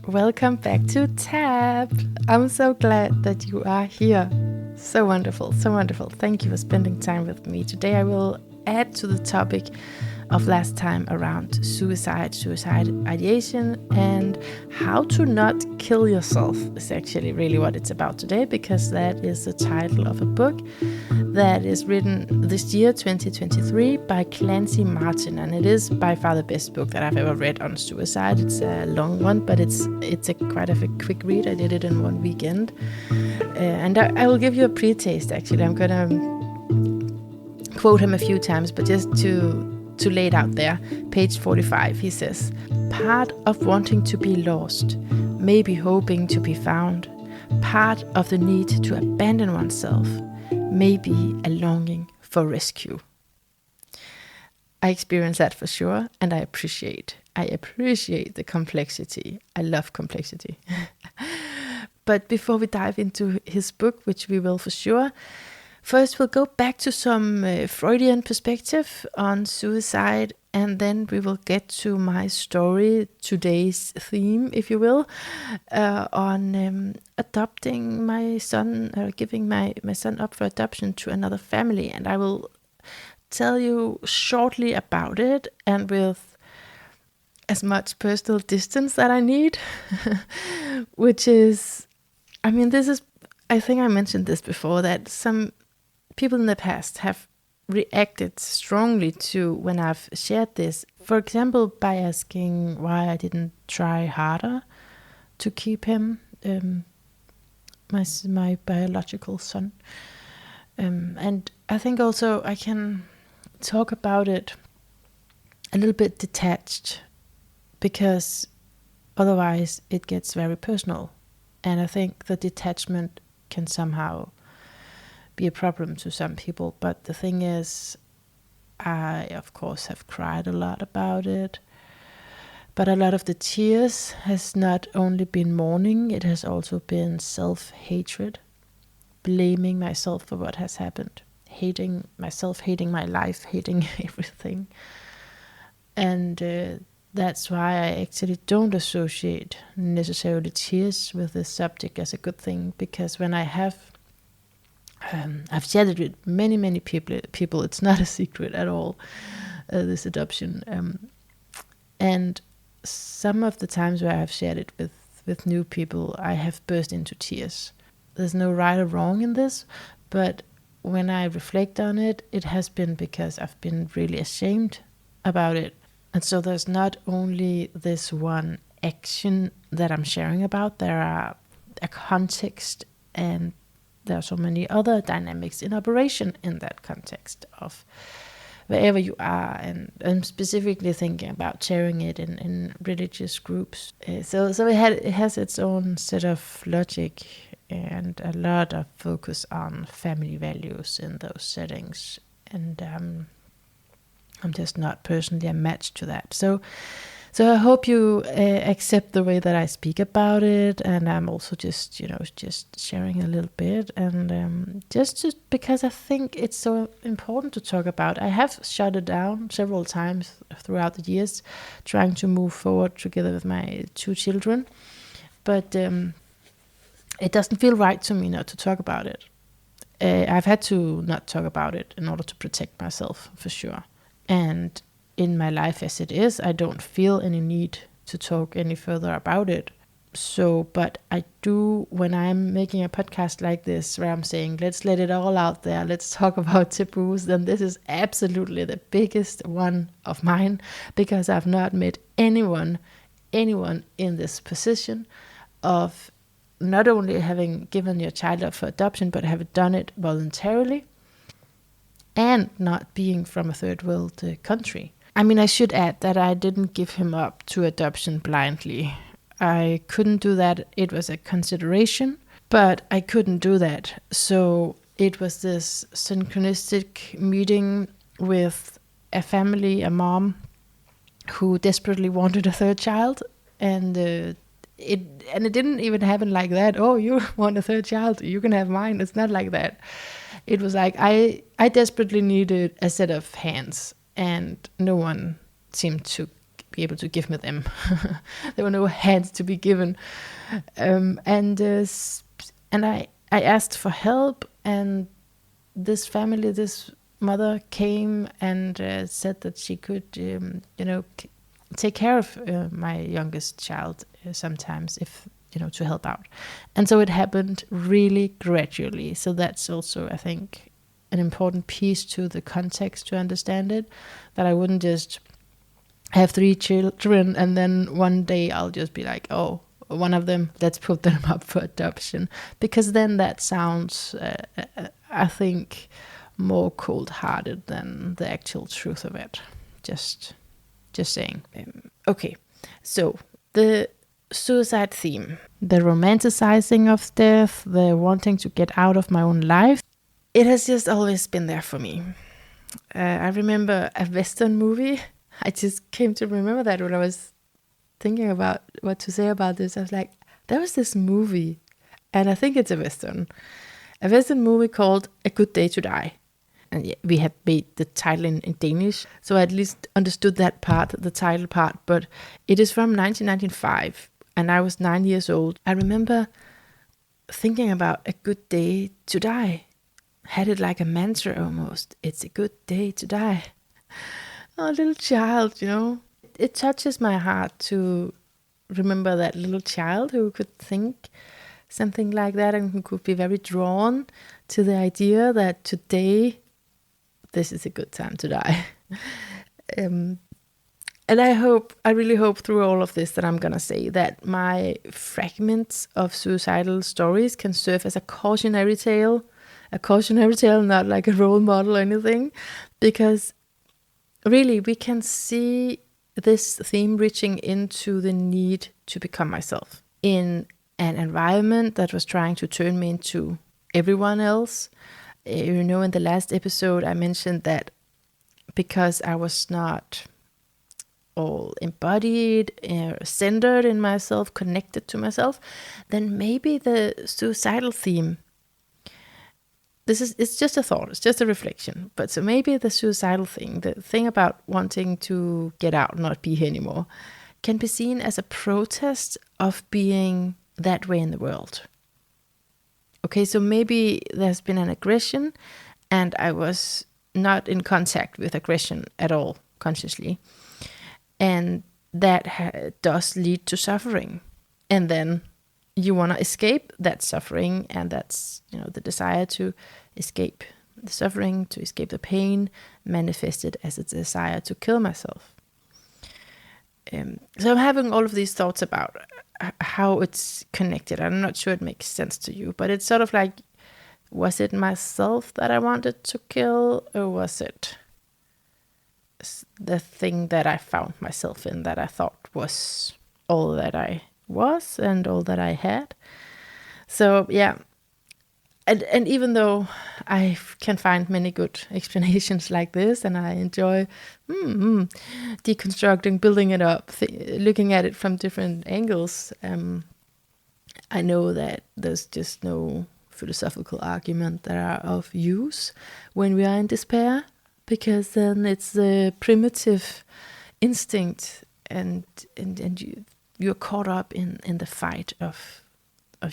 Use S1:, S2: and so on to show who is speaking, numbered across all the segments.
S1: Welcome back to Tab. I'm so glad that you are here. So wonderful, so wonderful. Thank you for spending time with me. Today I will add to the topic of last time around suicide ideation, and how to not kill yourself is actually really what it's about today, because that is the title of a book that is written this year, 2023, by Clancy Martins, and it is by far the best book that I've ever read on suicide. It's a long one, but it's a quite of a quick read. I did it in one weekend, and I will give you a pre-taste. Actually, I'm gonna quote him a few times, but just to lay it out there. Page 45, he says, "Part of wanting to be lost, maybe hoping to be found, part of the need to abandon oneself, maybe a longing for rescue." I experience that for sure, and I appreciate the complexity. I love complexity. But before we dive into his book, which we will for sure, first we'll go back to some Freudian perspective on suicide, and then we will get to my story, today's theme, if you will, on adopting my son, or giving my son up for adoption to another family. And I will tell you shortly about it, and with as much personal distance that I need, which is, I mean, I think I mentioned this before, that some people in the past have reacted strongly to when I've shared this. For example, by asking why I didn't try harder to keep him, my biological son. And I think also I can talk about it a little bit detached, because otherwise it gets very personal. And I think the detachment can somehow be a problem to some people. But the thing is, I of course have cried a lot about it, but a lot of the tears has not only been mourning, it has also been self-hatred, blaming myself for what has happened, hating myself, hating my life, hating everything. And that's why I actually don't associate necessarily tears with this subject as a good thing, because when I've shared it with many people. It's not a secret at all, this adoption. And some of the times where I've shared it with new people, I have burst into tears. There's no right or wrong in this, but when I reflect on it, it has been because I've been really ashamed about it. And so there's not only this one action that I'm sharing about, there are a context, and there are so many other dynamics in operation in that context of wherever you are. And I'm specifically thinking about sharing it in religious groups. So it has its own set of logic and a lot of focus on family values in those settings. And I'm just not personally a match to that. So I hope you accept the way that I speak about it, and I'm also just sharing a little bit, and just because I think it's so important to talk about. I have shut it down several times throughout the years, trying to move forward together with my two children, but it doesn't feel right to me not to talk about it. I've had to not talk about it in order to protect myself, for sure. And in my life as it is, I don't feel any need to talk any further about it. So, but I do when I'm making a podcast like this, where I'm saying, let's let it all out there, let's talk about taboos, then this is absolutely the biggest one of mine, because I've not met anyone in this position of not only having given your child up for adoption, but have done it voluntarily, and not being from a third world country. I mean, I should add that I didn't give him up to adoption blindly. I couldn't do that. It was a consideration, but I couldn't do that. So it was this synchronistic meeting with a family, a mom, who desperately wanted a third child. And it didn't even happen like that. Oh, you want a third child? You can have mine. It's not like that. It was like I desperately needed a set of hands, and no one seemed to be able to give me them. There were no hands to be given. And I asked for help, and this family, this mother came and said that she could, take care of my youngest child sometimes, if to help out. And so it happened really gradually. So that's also, I think, an important piece to the context to understand it, that I wouldn't just have 3 children and then one day I'll just be like, oh, one of them, let's put them up for adoption, because then that sounds, I think, more cold-hearted than the actual truth of it. Just saying. Okay, so the suicide theme, the romanticizing of death, the wanting to get out of my own life, it has just always been there for me. I remember a Western movie. I just came to remember that when I was thinking about what to say about this. I was like, there was this movie, and I think it's a Western movie called A Good Day to Die. And yeah, we had made the title in Danish, so I at least understood that part, the title part, but it is from 1995, and I was 9 years old. I remember thinking about a good day to die. Had it like a mantra almost. It's a good day to die. Oh, little child, It touches my heart to remember that little child who could think something like that and who could be very drawn to the idea that today, this is a good time to die. And I really hope through all of this that I'm going to say that my fragments of suicidal stories can serve as a cautionary tale, not like a role model or anything, because really we can see this theme reaching into the need to become myself in an environment that was trying to turn me into everyone else. In the last episode I mentioned that because I was not all embodied, centered in myself, connected to myself, then maybe the suicidal theme, it's just a thought, it's just a reflection. But so maybe the suicidal thing, the thing about wanting to get out, not be here anymore, can be seen as a protest of being that way in the world. Okay, so maybe there's been an aggression and I was not in contact with aggression at all consciously. And that does lead to suffering. And then you want to escape that suffering, and that's, the desire to escape the suffering, to escape the pain, manifested as a desire to kill myself. So I'm having all of these thoughts about how it's connected. I'm not sure it makes sense to you, but it's sort of like, was it myself that I wanted to kill, or was it the thing that I found myself in that I thought was all that I was and all that I had? So yeah, and even though I can find many good explanations like this, and I enjoy deconstructing, building it up, looking at it from different angles, I know that there's just no philosophical argument that are of use when we are in despair, because then it's the primitive instinct, and you're caught up in the fight of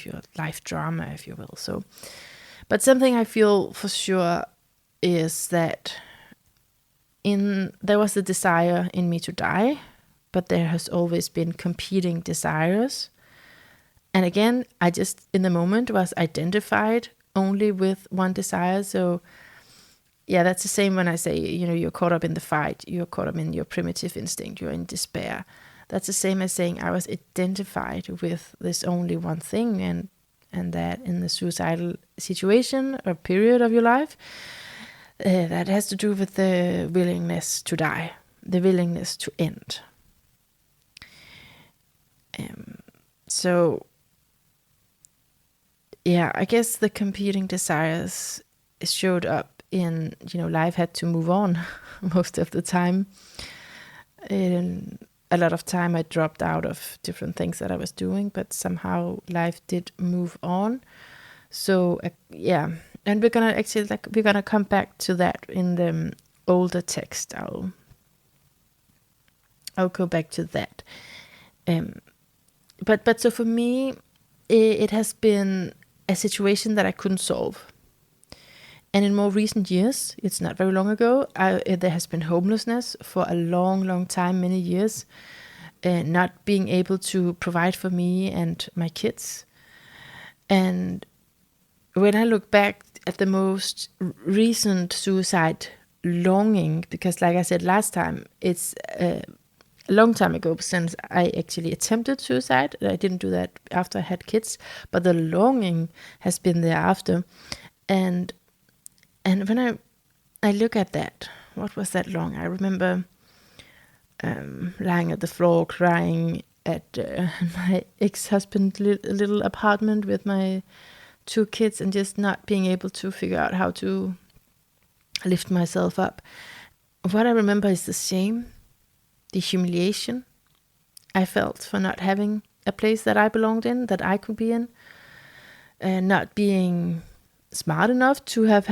S1: your life drama, if you will. So, but something I feel for sure is that there was a desire in me to die, but there has always been competing desires. And again, I just in the moment was identified only with one desire. So yeah, that's the same when I say, you're caught up in the fight, you're caught up in your primitive instinct, you're in despair. That's the same as saying I was identified with this only one thing, and that in the suicidal situation or period of your life, that has to do with the willingness to die, the willingness to end. So, yeah, I guess the competing desires showed up in, life had to move on most of the time. A lot of time I dropped out of different things that I was doing, but somehow life did move on. So yeah, and we're gonna come back to that in the older text. I'll go back to that. But so for me, it has been a situation that I couldn't solve. And in more recent years, it's not very long ago, there has been homelessness for a long, long time, many years, not being able to provide for me and my kids. And when I look back at the most recent suicide longing, because like I said last time, it's a long time ago since I actually attempted suicide. I didn't do that after I had kids, but the longing has been there after. And when I look at that, what was that long? I remember lying at the floor crying at my ex-husband's little apartment with my 2 kids and just not being able to figure out how to lift myself up. What I remember is the shame, the humiliation I felt for not having a place that I belonged in, that I could be in, not being smart enough to have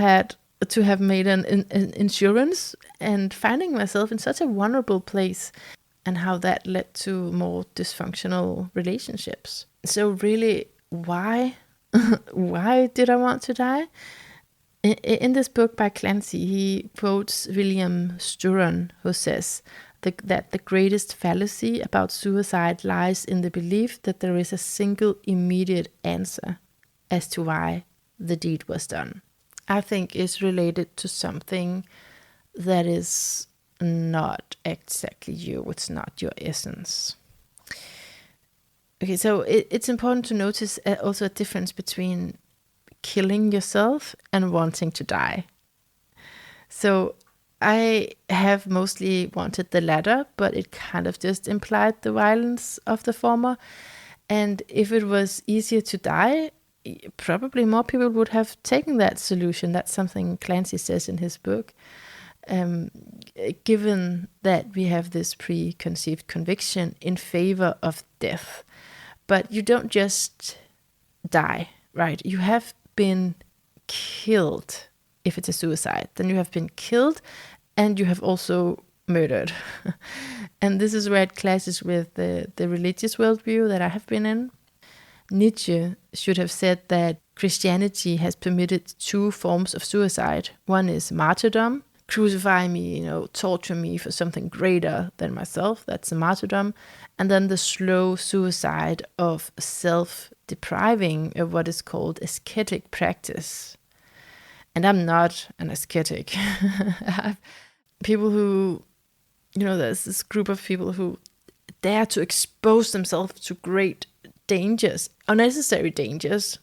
S1: made an insurance, and finding myself in such a vulnerable place, and how that led to more dysfunctional relationships. So really, why did I want to die? In this book by Clancy, he quotes William Sturon, who says that the greatest fallacy about suicide lies in the belief that there is a single immediate answer as to why the deed was done. I think is related to something that is not exactly you. It's not your essence. Okay, so it's important to notice also a difference between killing yourself and wanting to die. So I have mostly wanted the latter, but it kind of just implied the violence of the former. And if it was easier to die, probably more people would have taken that solution. That's something Clancy says in his book. Given that we have this preconceived conviction in favor of death. But you don't just die, right? You have been killed. If it's a suicide, then you have been killed and you have also murdered. And this is where it clashes with the religious worldview that I have been in. Nietzsche should have said that Christianity has permitted 2 forms of suicide. One is martyrdom, crucify me, torture me for something greater than myself. That's a martyrdom. And then the slow suicide of self-depriving of what is called ascetic practice. And I'm not an ascetic. People who, there's this group of people who dare to expose themselves to great dangers, unnecessary dangers,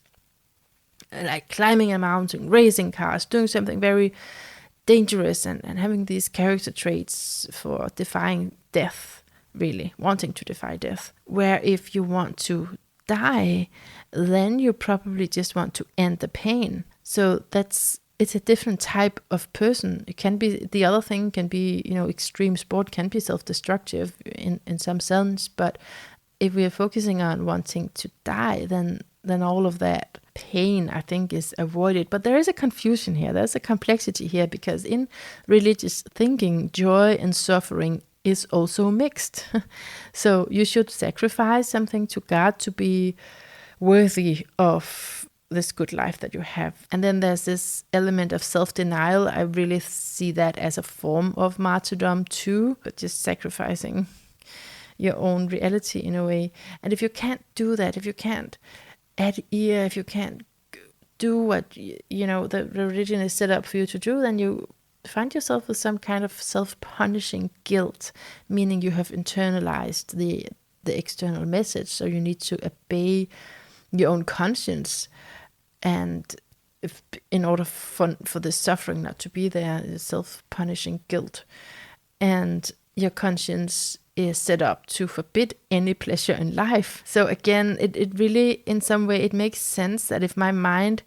S1: like climbing a mountain, racing cars, doing something very dangerous, and having these character traits for defying death, really wanting to defy death. Where if you want to die, then you probably just want to end the pain. So it's a different type of person. It can be, the other thing can be, extreme sport can be self-destructive in some sense, but if we are focusing on wanting to die, then all of that pain, I think, is avoided. But there is a confusion here. There's a complexity here, because in religious thinking, joy and suffering is also mixed. So you should sacrifice something to God to be worthy of this good life that you have. And then there's this element of self-denial. I really see that as a form of martyrdom too, but just sacrificing your own reality in a way. And if you can't do that, if you can't add ear, if you can't do what the religion is set up for you to do, then you find yourself with some kind of self-punishing guilt, meaning you have internalized the external message, so you need to obey your own conscience, and in order for the suffering not to be there, self-punishing guilt, and your conscience is set up to forbid any pleasure in life. So again, it really, in some way, it makes sense that if my mind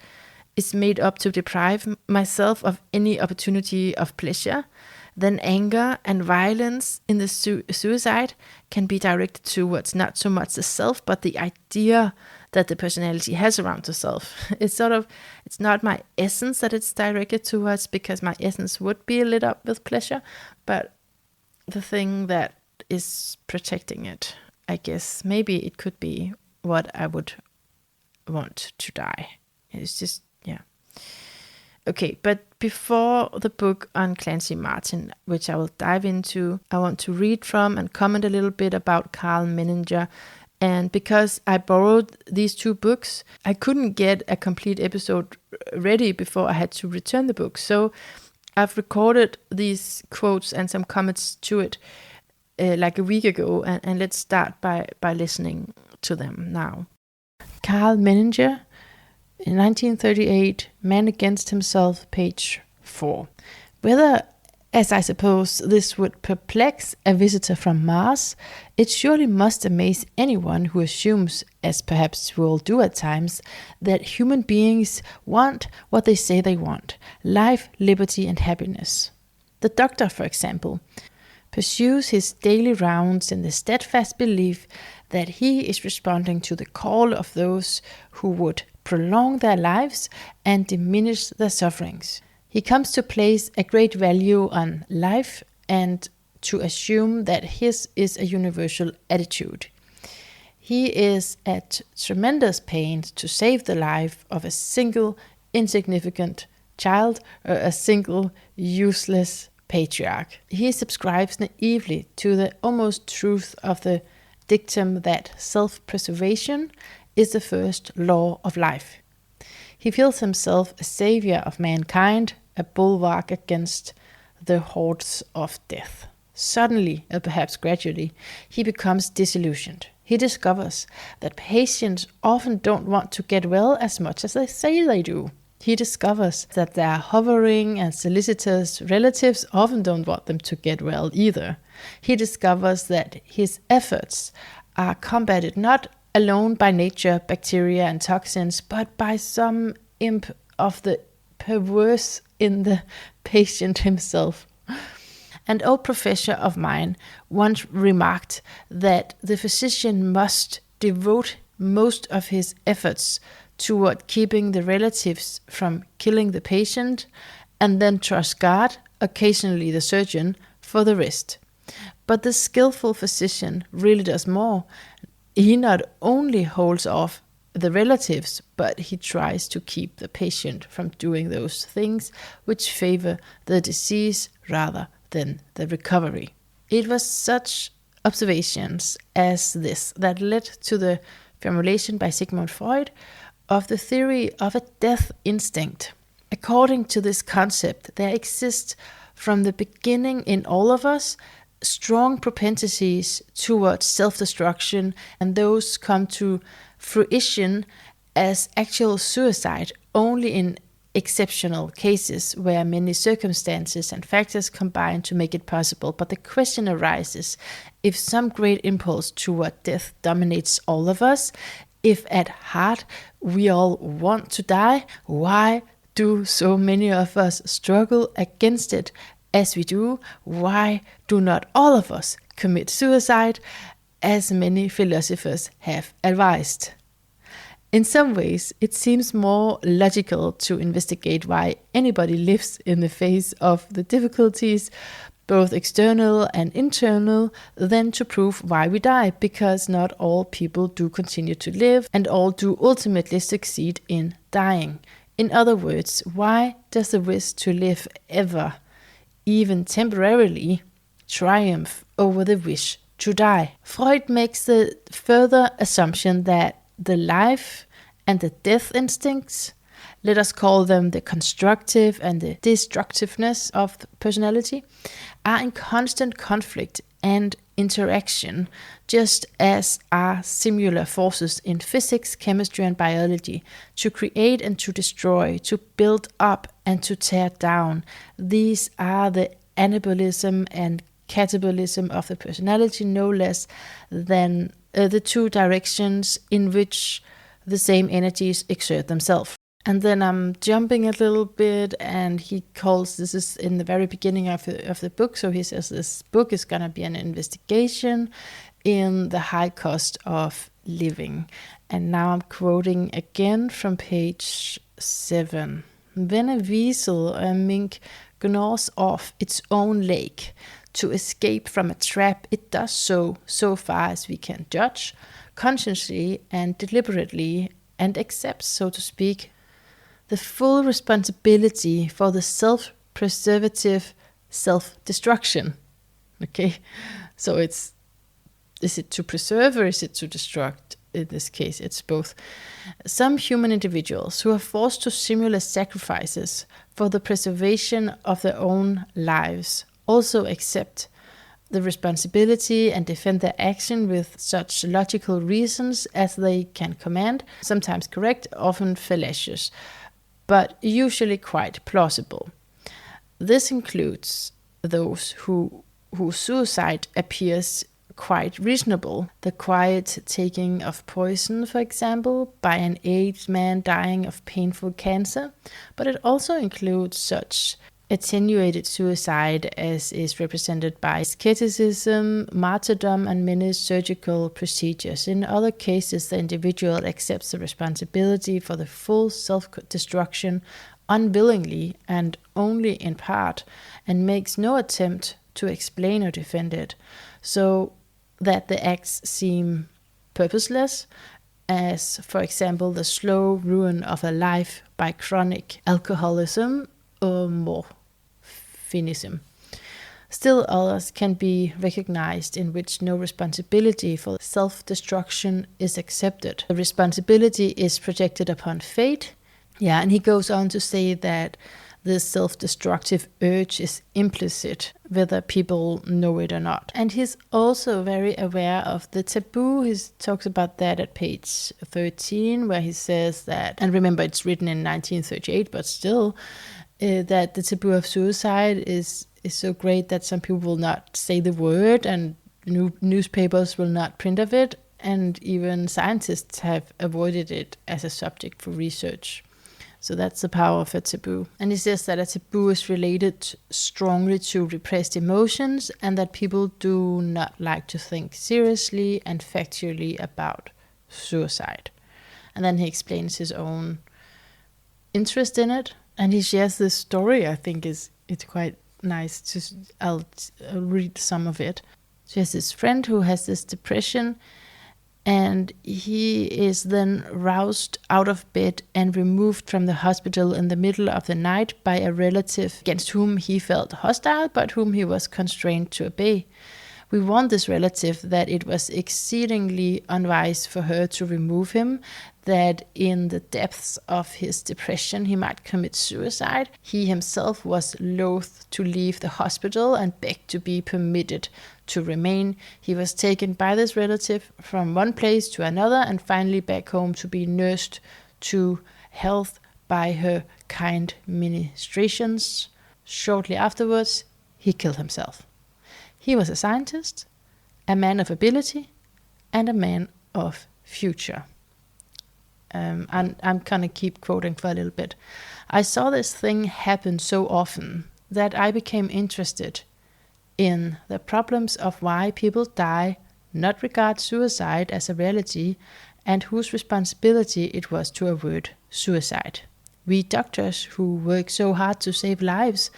S1: is made up to deprive myself of any opportunity of pleasure, then anger and violence in the suicide can be directed towards not so much the self, but the idea that the personality has around the self. It's not my essence that it's directed towards, because my essence would be lit up with pleasure, but the thing that is protecting it, I guess. Maybe it could be what I would want to die. It's just, yeah. Okay, but before the book on Clancy Martin, which I will dive into, I want to read from and comment a little bit about Karl Menninger. And because I borrowed these two books, I couldn't get a complete episode ready before I had to return the book. So I've recorded these quotes and some comments to it like a week ago. And let's start by listening to them now. Karl Menninger, in 1938, Man Against Himself, page 4. Whether, as I suppose, this would perplex a visitor from Mars, it surely must amaze anyone who assumes, as perhaps we all do at times, that human beings want what they say they want: life, liberty, and happiness. The doctor, for example, pursues his daily rounds in the steadfast belief that he is responding to the call of those who would prolong their lives and diminish their sufferings. He comes to place a great value on life and to assume that his is a universal attitude. He is at tremendous pains to save the life of a single insignificant child or a single useless patriarch. He subscribes naively to the almost truth of the dictum that self-preservation is the first law of life. He feels himself a savior of mankind, a bulwark against the hordes of death. Suddenly, or perhaps gradually, he becomes disillusioned. He discovers that patients often don't want to get well as much as they say they do. He discovers that their hovering and solicitous relatives often don't want them to get well either. He discovers that his efforts are combated not alone by nature, bacteria and toxins, but by some imp of the perverse in the patient himself. An old professor of mine once remarked that the physician must devote most of his efforts toward keeping the relatives from killing the patient, and then trust God, occasionally the surgeon, for the rest. But the skillful physician really does more. He not only holds off the relatives, but he tries to keep the patient from doing those things which favor the disease rather than the recovery. It was such observations as this that led to the formulation by Sigmund Freud of the theory of a death instinct. According to this concept, there exists from the beginning in all of us strong propensities towards self-destruction, and those come to fruition as actual suicide only in exceptional cases where many circumstances and factors combine to make it possible. But the question arises, if some great impulse toward death dominates all of us, if at heart we all want to die, why do so many of us struggle against it as we do? Why do not all of us commit suicide, as many philosophers have advised? In some ways, it seems more logical to investigate why anybody lives in the face of the difficulties, both external and internal, than to prove why we die, because not all people do continue to live, and all do ultimately succeed in dying. In other words, why does the wish to live ever, even temporarily, triumph over the wish to die? Freud makes the further assumption that the life and the death instincts, let us call them the constructive and the destructiveness of the personality, are in constant conflict and interaction, just as are similar forces in physics, chemistry, and biology, to create and to destroy, to build up and to tear down. These are the anabolism and catabolism of the personality, no less than the two directions in which the same energies exert themselves. And then I'm jumping a little bit, and he calls, this is in the very beginning of the book, so he says this book is going to be an investigation in the high cost of living. And now I'm quoting again from page 7. When a weasel, a mink, gnaws off its own leg to escape from a trap, it does so far as we can judge, consciously and deliberately, and accepts, so to speak, the full responsibility for the self-preservative self-destruction. Okay, so is it to preserve or is it to destruct? In this case, it's both. Some human individuals who are forced to simulate sacrifices for the preservation of their own lives also accept the responsibility and defend their action with such logical reasons as they can command, sometimes correct, often fallacious, but usually quite plausible. This includes those whose suicide appears quite reasonable. The quiet taking of poison, for example, by an aged man dying of painful cancer, but it also includes such attenuated suicide as is represented by asceticism, martyrdom, and many surgical procedures. In other cases, the individual accepts the responsibility for the full self-destruction unwillingly and only in part, and makes no attempt to explain or defend it, so that the acts seem purposeless, as, for example, the slow ruin of a life by chronic alcoholism or morphinism. Still others can be recognized in which no responsibility for self-destruction is accepted. The responsibility is projected upon fate. And he goes on to say that this self-destructive urge is implicit, whether people know it or not. And he's also very aware of the taboo. He talks about that at page 13, where he says that, and remember it's written in 1938, but still, that the taboo of suicide is so great that some people will not say the word, and newspapers will not print of it, and even scientists have avoided it as a subject for research. So that's the power of a taboo. And he says that a taboo is related strongly to repressed emotions, and that people do not like to think seriously and factually about suicide. And then he explains his own interest in it. And he shares this story. I think it's quite nice. I'll read some of it. She has this friend who has this depression, and he is then roused out of bed and removed from the hospital in the middle of the night by a relative against whom he felt hostile, but whom he was constrained to obey. We warned this relative that it was exceedingly unwise for her to remove him, that in the depths of his depression he might commit suicide. He himself was loath to leave the hospital and begged to be permitted to remain. He was taken by this relative from one place to another and finally back home to be nursed to health by her kind ministrations. Shortly afterwards, he killed himself. He was a scientist, a man of ability, and a man of future. And I'm gonna keep quoting for a little bit. I saw this thing happen so often that I became interested in the problems of why people die, not regard suicide as a reality, and whose responsibility it was to avert suicide. We doctors who work so hard to save lives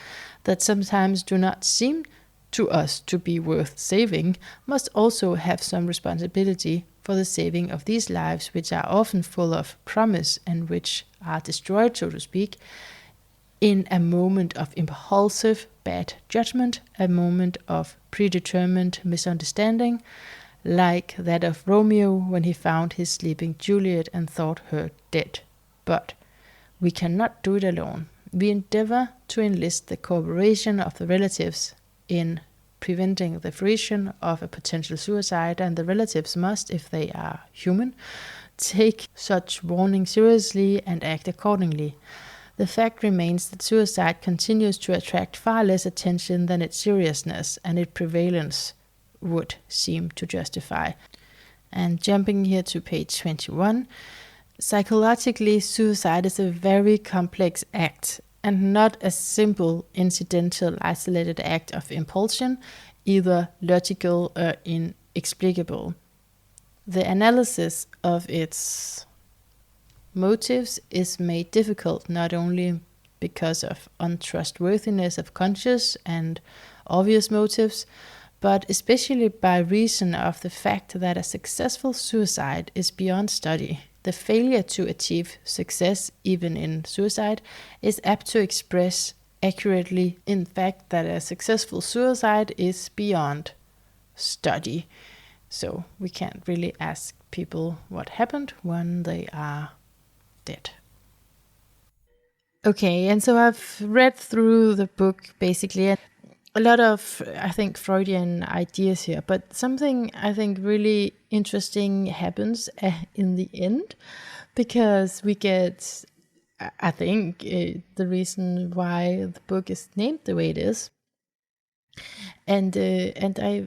S1: that sometimes do not seem to us to be worth saving, must also have some responsibility for the saving of these lives, which are often full of promise and which are destroyed, so to speak, in a moment of impulsive bad judgment, a moment of predetermined misunderstanding, like that of Romeo when he found his sleeping Juliet and thought her dead. But we cannot do it alone. We endeavor to enlist the cooperation of the relatives in preventing the fruition of a potential suicide, and the relatives must, if they are human, take such warning seriously and act accordingly. The fact remains that suicide continues to attract far less attention than its seriousness and its prevalence would seem to justify. And jumping here to page 21, psychologically, suicide is a very complex act, and not a simple, incidental, isolated act of impulsion, either logical or inexplicable. The analysis of its motives is made difficult not only because of untrustworthiness of conscience and obvious motives, but especially by reason of the fact that a successful suicide is beyond study. The failure to achieve success, even in suicide, is apt to express accurately in fact that a successful suicide is beyond study. So we can't really ask people what happened when they are dead. Okay, and so I've read through the book basically, and a lot of, I think, Freudian ideas here, but something I think really interesting happens in the end, because we get, I think, the reason why the book is named the way it is. And I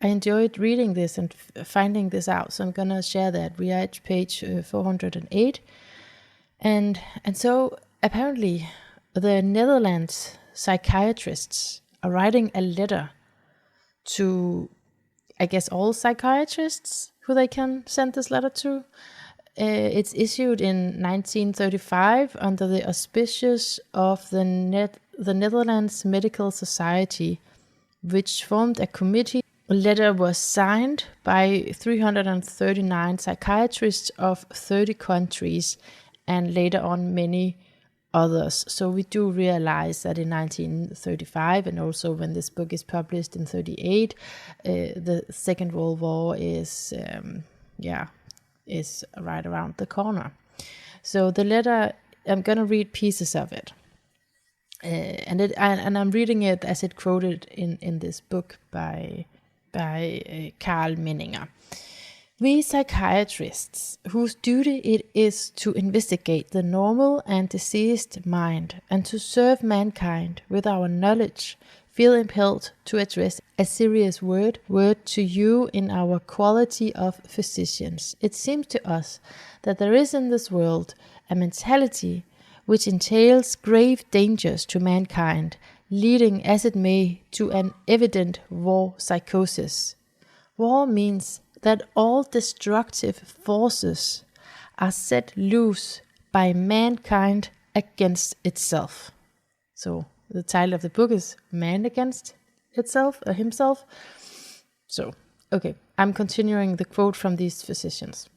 S1: enjoyed reading this and finding this out, so I'm gonna share that. We are at page 408, and so apparently the Netherlands psychiatrists are writing a letter to, I guess, all psychiatrists who they can send this letter to. It's issued in 1935 under the auspices of the Netherlands Medical Society, which formed a committee. The letter was signed by 339 psychiatrists of 30 countries and later on many others. So we do realize that in 1935, and also when this book is published in 38, the Second World War is right around the corner. So the letter, I'm gonna read pieces of it, and I'm reading it as it quoted in this book by Karl Menninger. We psychiatrists, whose duty it is to investigate the normal and diseased mind and to serve mankind with our knowledge, feel impelled to address a serious word to you in our quality of physicians. It seems to us that there is in this world a mentality which entails grave dangers to mankind, leading as it may to an evident war psychosis. War means that all destructive forces are set loose by mankind against itself. So the title of the book is Man Against Itself, or Himself. So, okay, I'm continuing the quote from these physicians.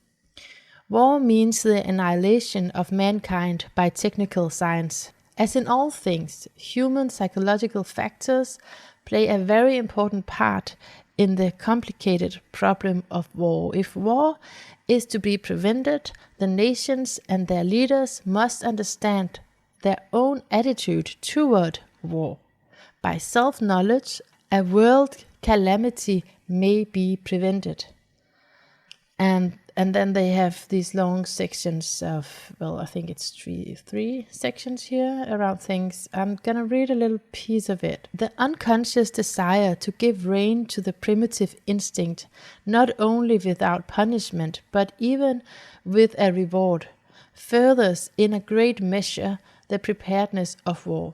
S1: War means the annihilation of mankind by technical science. As in all things, human psychological factors play a very important part in the complicated problem of war. If war is to be prevented, the nations and their leaders must understand their own attitude toward war. By self-knowledge, a world calamity may be prevented. And then they have these long sections of, well, I think it's three sections here around things. I'm gonna read a little piece of it. The unconscious desire to give rein to the primitive instinct, not only without punishment, but even with a reward, furthers in a great measure the preparedness of war.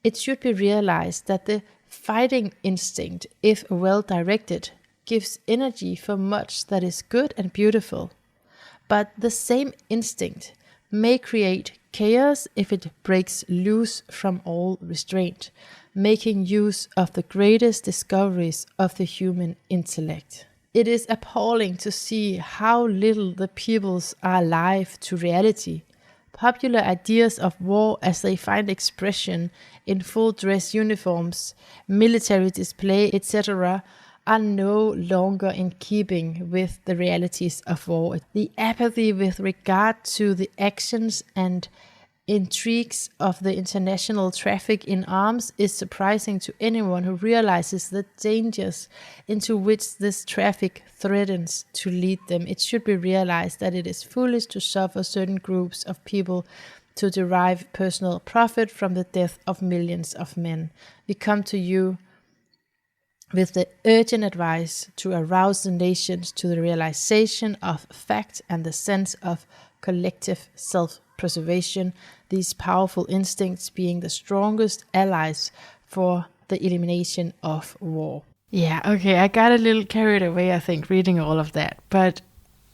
S1: It should be realized that the fighting instinct, if well directed, gives energy for much that is good and beautiful. But the same instinct may create chaos if it breaks loose from all restraint, making use of the greatest discoveries of the human intellect. It is appalling to see how little the peoples are alive to reality. Popular ideas of war as they find expression in full dress uniforms, military display, etc., are no longer in keeping with the realities of war. The apathy with regard to the actions and intrigues of the international traffic in arms is surprising to anyone who realizes the dangers into which this traffic threatens to lead them. It should be realized that it is foolish to suffer certain groups of people to derive personal profit from the death of millions of men. We come to you with the urgent advice to arouse the nations to the realization of fact and the sense of collective self-preservation, these powerful instincts being the strongest allies for the elimination of war. Yeah, okay, I got a little carried away, I think, reading all of that. But,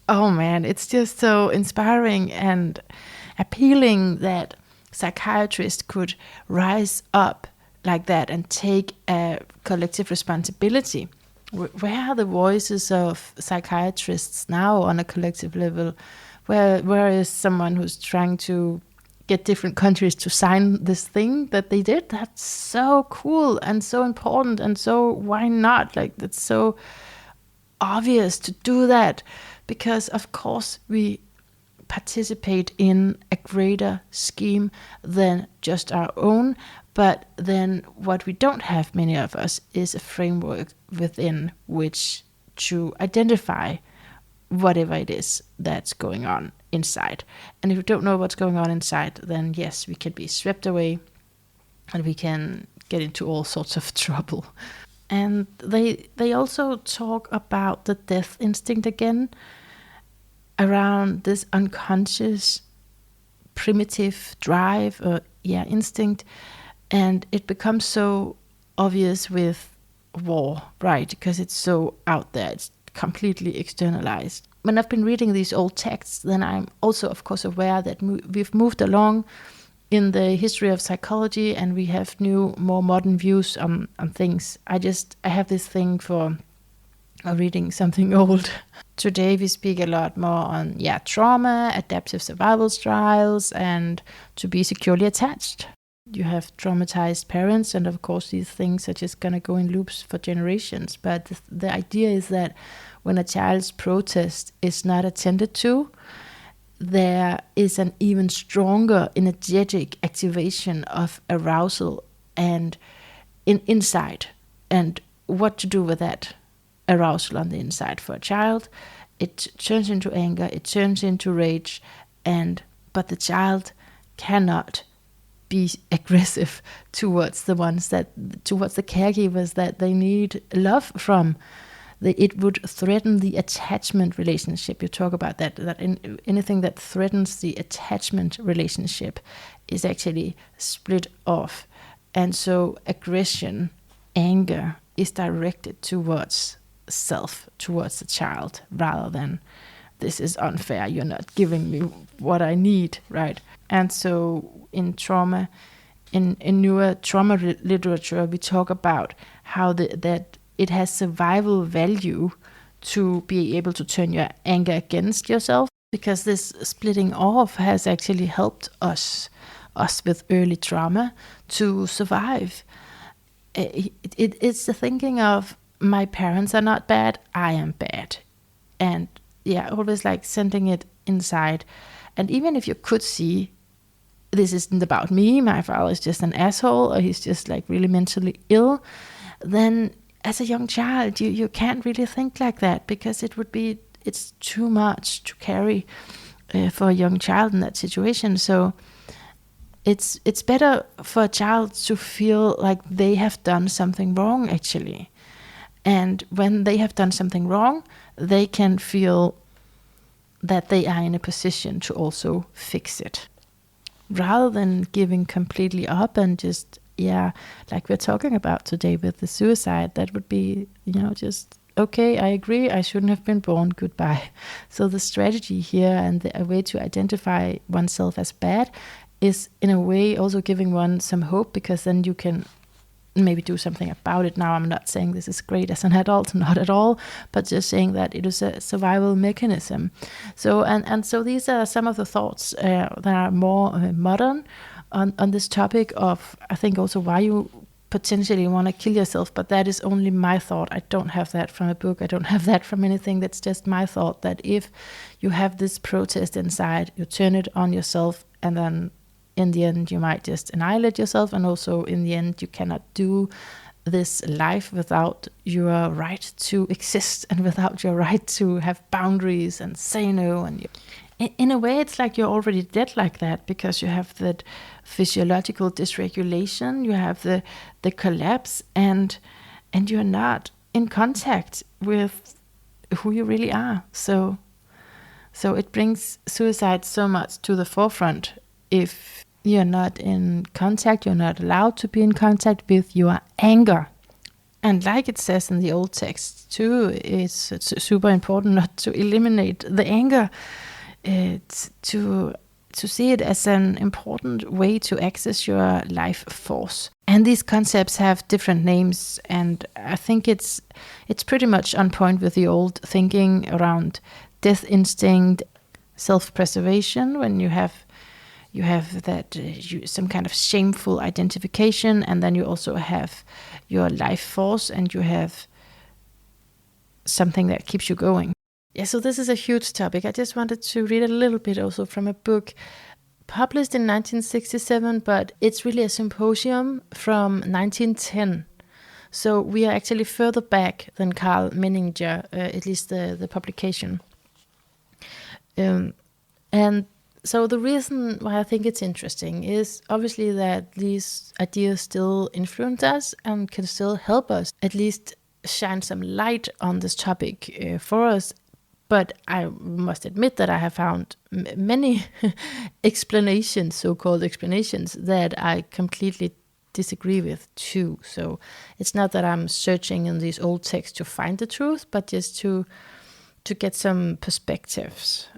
S1: oh man, it's just so inspiring and appealing that psychiatrists could rise up like that and take a collective responsibility. Where are the voices of psychiatrists now on a collective level? Where is someone who's trying to get different countries to sign this thing that they did? That's so cool and so important, and so why not? Like, that's so obvious to do that, because of course we participate in a greater scheme than just our own. But then what we don't have, many of us, is a framework within which to identify whatever it is that's going on inside. And if we don't know what's going on inside, then yes, we can be swept away and we can get into all sorts of trouble. And they also talk about the death instinct again, around this unconscious primitive drive or instinct. And it becomes so obvious with war, right? Because it's so out there, it's completely externalized. When I've been reading these old texts, then I'm also, of course, aware that we've moved along in the history of psychology, and we have new, more modern views on things. I have this thing for reading something old. Today we speak a lot more on trauma, adaptive survival styles, and to be securely attached. You have traumatized parents, and of course these things are just gonna go in loops for generations. But the idea is that when a child's protest is not attended to, there is an even stronger energetic activation of arousal and inside. And what to do with that arousal on the inside for a child? It turns into anger, it turns into rage, but the child cannot be aggressive towards the caregivers that they need love from. It would threaten the attachment relationship. You talk about that anything that threatens the attachment relationship is actually split off. And so aggression, anger, is directed towards self, towards the child, rather than this is unfair, you're not giving me what I need, right? And so in trauma, in newer trauma literature, we talk about how that it has survival value to be able to turn your anger against yourself, because this splitting off has actually helped us with early trauma to survive. It's the thinking of, my parents are not bad, I am bad. And always like sending it inside. And even if you could see, this isn't about me, my father is just an asshole, or he's just like really mentally ill, then as a young child, you can't really think like that, because it's too much to carry for a young child in that situation. So it's better for a child to feel like they have done something wrong, actually. And when they have done something wrong, they can feel that they are in a position to also fix it, rather than giving completely up and just, like we're talking about today with the suicide. That would be, just, okay, I agree, I shouldn't have been born, goodbye. So the strategy here, and a way to identify oneself as bad, is in a way also giving one some hope, because then you can maybe do something about it. Now, I'm not saying this is great as an adult, not at all, but just saying that it is a survival mechanism. So and so these are some of the thoughts that are more modern on this topic of, I think, also why you potentially want to kill yourself. But that is only my thought. I don't have that from a book, I don't have that from anything. That's just my thought, that if you have this protest inside, you turn it on yourself, and then in the end you might just annihilate yourself. And also in the end you cannot do this life without your right to exist, and without your right to have boundaries and say no. And in a way it's like you're already dead like that, because you have that physiological dysregulation, you have the collapse, and you're not in contact with who you really are. So it brings suicide so much to the forefront. If you're not in contact, you're not allowed to be in contact with your anger. And like it says in the old text too, it's super important not to eliminate the anger. It's to see it as an important way to access your life force. And these concepts have different names, and I think it's pretty much on point with the old thinking around death instinct, self-preservation, when you have that some kind of shameful identification, and then you also have your life force, and you have something that keeps you going. Yeah, so this is a huge topic. I just wanted to read a little bit also from a book published in 1967, but it's really a symposium from 1910. So we are actually further back than Karl Menninger, at least the publication. And so the reason why I think it's interesting is obviously that these ideas still influence us and can still help us at least shine some light on this topic for us. But I must admit that I have found many explanations, so-called explanations, that I completely disagree with too. So it's not that I'm searching in these old texts to find the truth, but just to get some perspectives.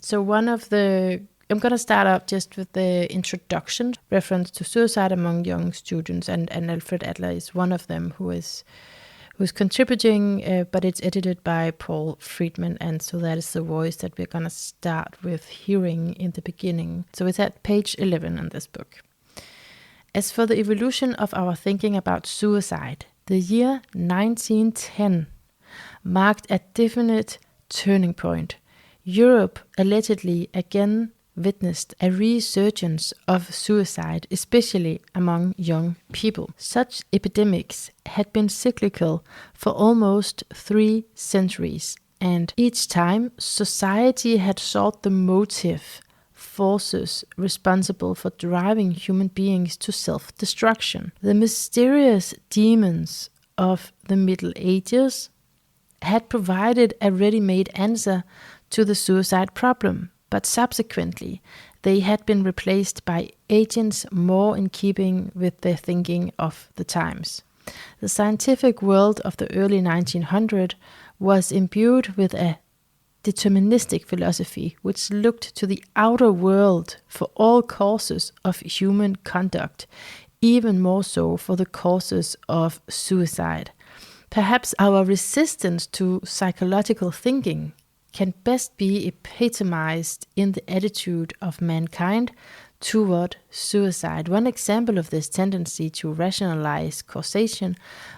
S1: So I'm going to start out just with the introduction, reference to suicide among young students, and Alfred Adler is one of them who's contributing, but it's edited by Paul Friedman, and so that is the voice that we're going to start with hearing in the beginning. So it's at page 11 in this book. As for the evolution of our thinking about suicide, the year 1910 marked a definite turning point. Europe allegedly again witnessed a resurgence of suicide, especially among young people. Such epidemics had been cyclical for almost 3 centuries, and each time society had sought the motive forces responsible for driving human beings to self-destruction. The mysterious demons of the Middle Ages had provided a ready-made answer to the suicide problem, but subsequently they had been replaced by agents more in keeping with the thinking of the times. The scientific world of the early 1900s was imbued with a deterministic philosophy which looked to the outer world for all causes of human conduct, even more so for the causes of suicide. Perhaps our resistance to psychological thinking can best be epitomized in the attitude of mankind toward suicide. One example of this tendency to rationalize causation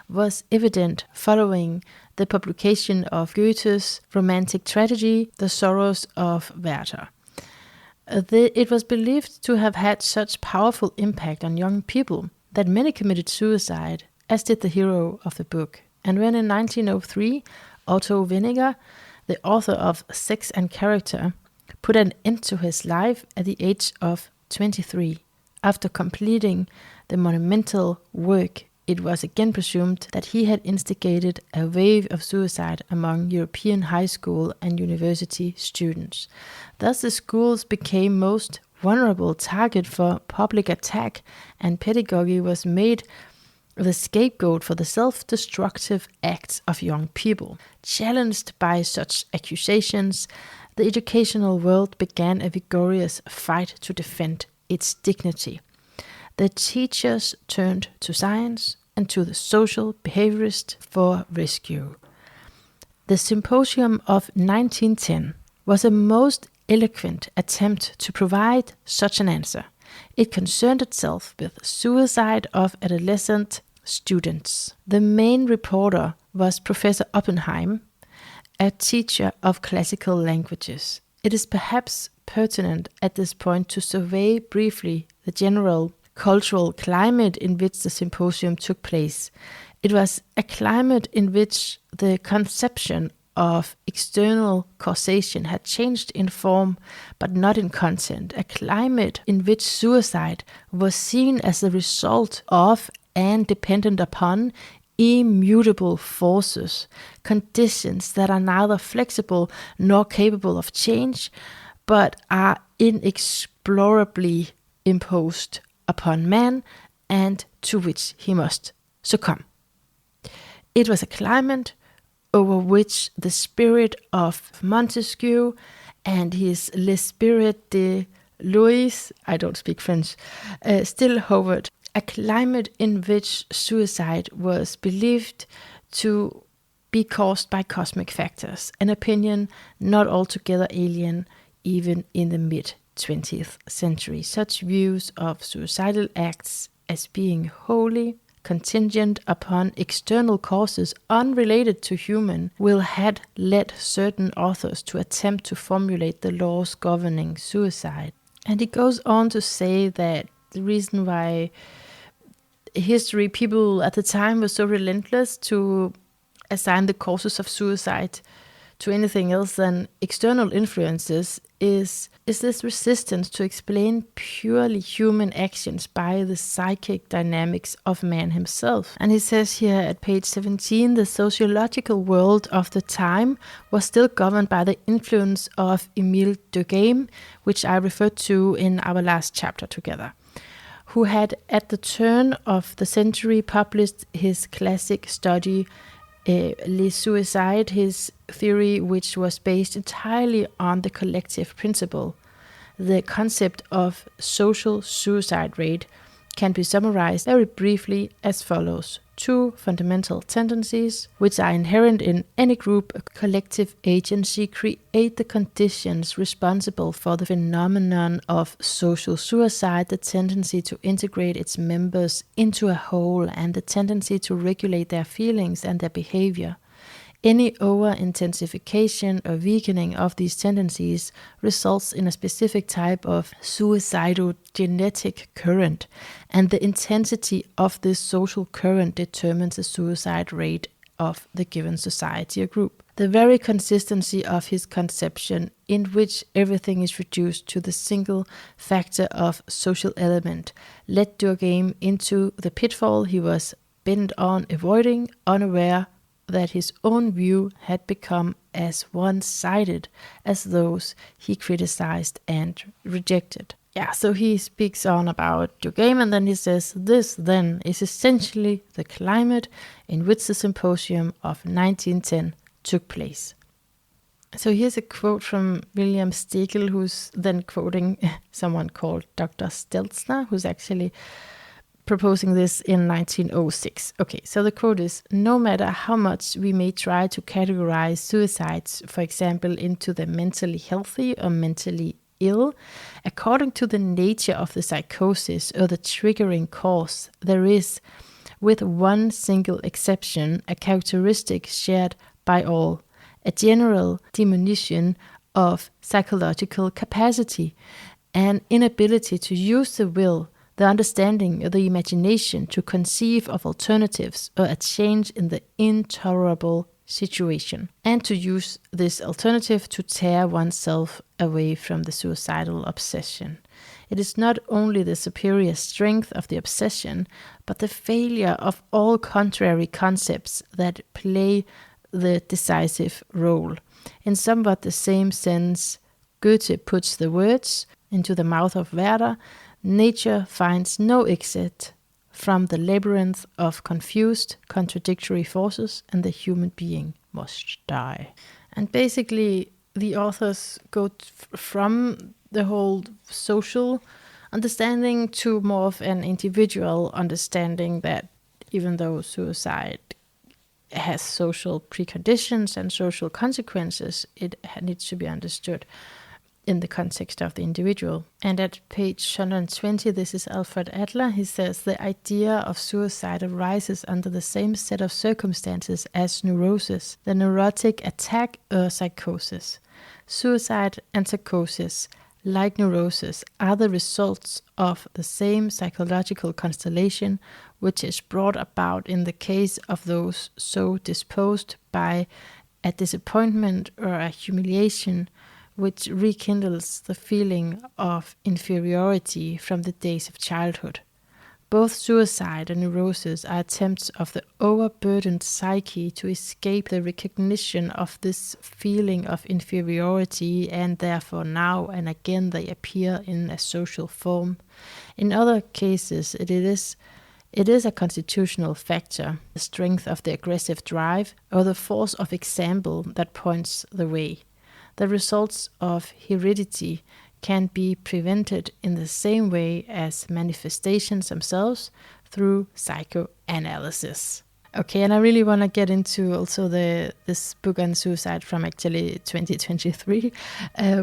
S1: was evident following the publication of Goethe's romantic tragedy, The Sorrows of Werther. It was believed to have had such powerful impact on young people that many committed suicide, as did the hero of the book. And when in 1903, Otto Menninger, the author of Sex and Character, put an end to his life at the age of 23. After completing the monumental work, it was again presumed that he had instigated a wave of suicide among European high school and university students. Thus the schools became most vulnerable target for public attack, and pedagogy was made the scapegoat for the self-destructive acts of young people. Challenged by such accusations, the educational world began a vigorous fight to defend its dignity. The teachers turned to science and to the social behaviorist for rescue. The symposium of 1910 was a most eloquent attempt to provide such an answer. It concerned itself with suicide of adolescent students. The main reporter was Professor Oppenheim, a teacher of classical languages. It is perhaps pertinent at this point to survey briefly the general cultural climate in which the symposium took place. It was a climate in which the conception of external causation had changed in form but not in content, a climate in which suicide was seen as the result of and dependent upon immutable forces, conditions that are neither flexible nor capable of change, but are inexorably imposed upon man and to which he must succumb. It was a climate over which the spirit of Montesquieu and his L'Esprit de Louis, I don't speak French, still hovered. a climate in which suicide was believed to be caused by cosmic factors, an opinion not altogether alien even in the mid-20th century. Such views of suicidal acts as being wholly contingent upon external causes unrelated to human will had led certain authors to attempt to formulate the laws governing suicide. And he goes on to say that the reason why history people at the time were so relentless to assign the causes of suicide to anything else than external influences is this resistance to explain purely human actions by the psychic dynamics of man himself. And he says here at page 17, the sociological world of the time was still governed by the influence of Émile Durkheim, which I referred to in our last chapter together, who had at the turn of the century published his classic study Les Suicides, his theory which was based entirely on the collective principle. The concept of social suicide rate can be summarized very briefly as follows. 2 fundamental tendencies, which are inherent in any group, a collective agency, create the conditions responsible for the phenomenon of social suicide, the tendency to integrate its members into a whole and the tendency to regulate their feelings and their behavior. Any over-intensification or weakening of these tendencies results in a specific type of suicidogenetic current, and the intensity of this social current determines the suicide rate of the given society or group. The very consistency of his conception, in which everything is reduced to the single factor of social element, led Durkheim into the pitfall he was bent on avoiding, unaware that his own view had become as one-sided as those he criticized and rejected. So he speaks on about Durkheim, and then he says, this then is essentially the climate in which the symposium of 1910 took place. So here's a quote from William Stegel, who's then quoting someone called Dr. Stelzner, who's actually proposing this in 1906. Okay, so the quote is, no matter how much we may try to categorize suicides, for example, into the mentally healthy or mentally ill, according to the nature of the psychosis or the triggering cause, there is, with one single exception, a characteristic shared by all, a general diminution of psychological capacity, an inability to use the will, the understanding or the imagination to conceive of alternatives, or a change in the intolerable situation, and to use this alternative to tear oneself away from the suicidal obsession. It is not only the superior strength of the obsession, but the failure of all contrary concepts that play the decisive role. In somewhat the same sense, Goethe puts the words into the mouth of Werther, nature finds no exit from the labyrinth of confused, contradictory forces, and the human being must die. And basically, the authors go from the whole social understanding to more of an individual understanding that even though suicide has social preconditions and social consequences, it needs to be understood in the context of the individual. And at page 120, this is Alfred Adler, he says, the idea of suicide arises under the same set of circumstances as neurosis, the neurotic attack or psychosis. Suicide and psychosis, like neurosis, are the results of the same psychological constellation which is brought about in the case of those so disposed by a disappointment or a humiliation which rekindles the feeling of inferiority from the days of childhood. Both suicide and neurosis are attempts of the overburdened psyche to escape the recognition of this feeling of inferiority, and therefore now and again they appear in a social form. In other cases, it is a constitutional factor, the strength of the aggressive drive, or the force of example that points the way. The results of heredity can be prevented in the same way as manifestations themselves through psychoanalysis. Okay, and I really want to get into also this book on suicide from actually 2023,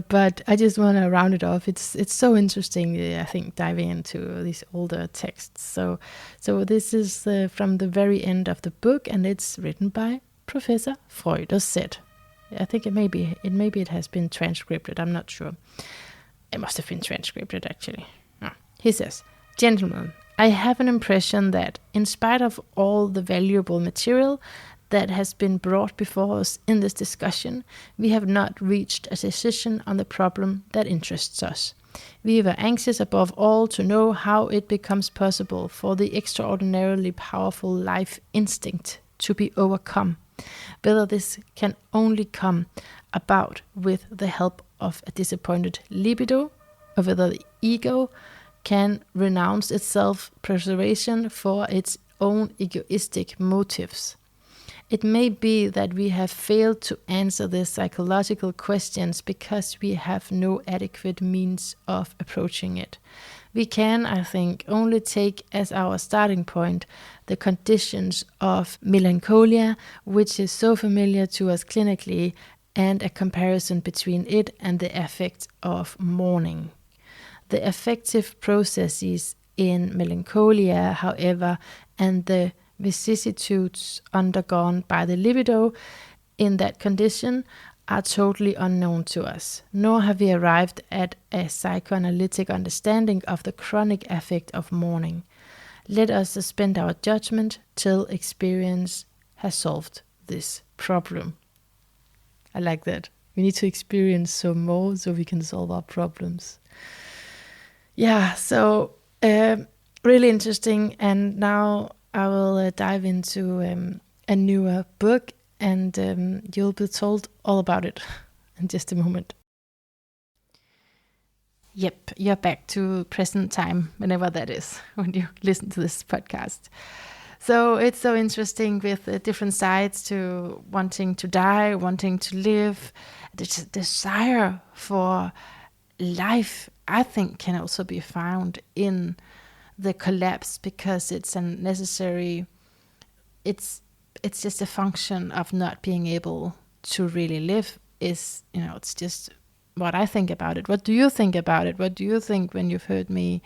S1: but I just want to round it off. It's so interesting, I think, diving into these older texts. So this is from the very end of the book, and it's written by Professor Freuder said. I think it has been transcribed. I'm not sure. It must have been transcribed actually. He says, "Gentlemen, I have an impression that, in spite of all the valuable material that has been brought before us in this discussion, we have not reached a decision on the problem that interests us. We were anxious above all to know how it becomes possible for the extraordinarily powerful life instinct to be overcome, whether this can only come about with the help of a disappointed libido, or whether the ego can renounce its self-preservation for its own egoistic motives. It may be that we have failed to answer these psychological questions because we have no adequate means of approaching it. We can, I think, only take as our starting point the conditions of melancholia, which is so familiar to us clinically, and a comparison between it and the effect of mourning. The affective processes in melancholia, however, and the vicissitudes undergone by the libido in that condition are totally unknown to us, nor have we arrived at a psychoanalytic understanding of the chronic effect of mourning. Let us suspend our judgment till experience has solved this problem." I like that. We need to experience some more so we can solve our problems. Yeah, so really interesting. And now I will dive into a newer book, and you'll be told all about it in just a moment. Yep, you're back to present time, whenever that is, when you listen to this podcast. So it's so interesting with different sides to wanting to die, wanting to live, the desire for life, I think, can also be found in the collapse, because it's a necessary, it's just a function of not being able to really live. It's just what I think about it. What do you think about it? What do you think when you've heard me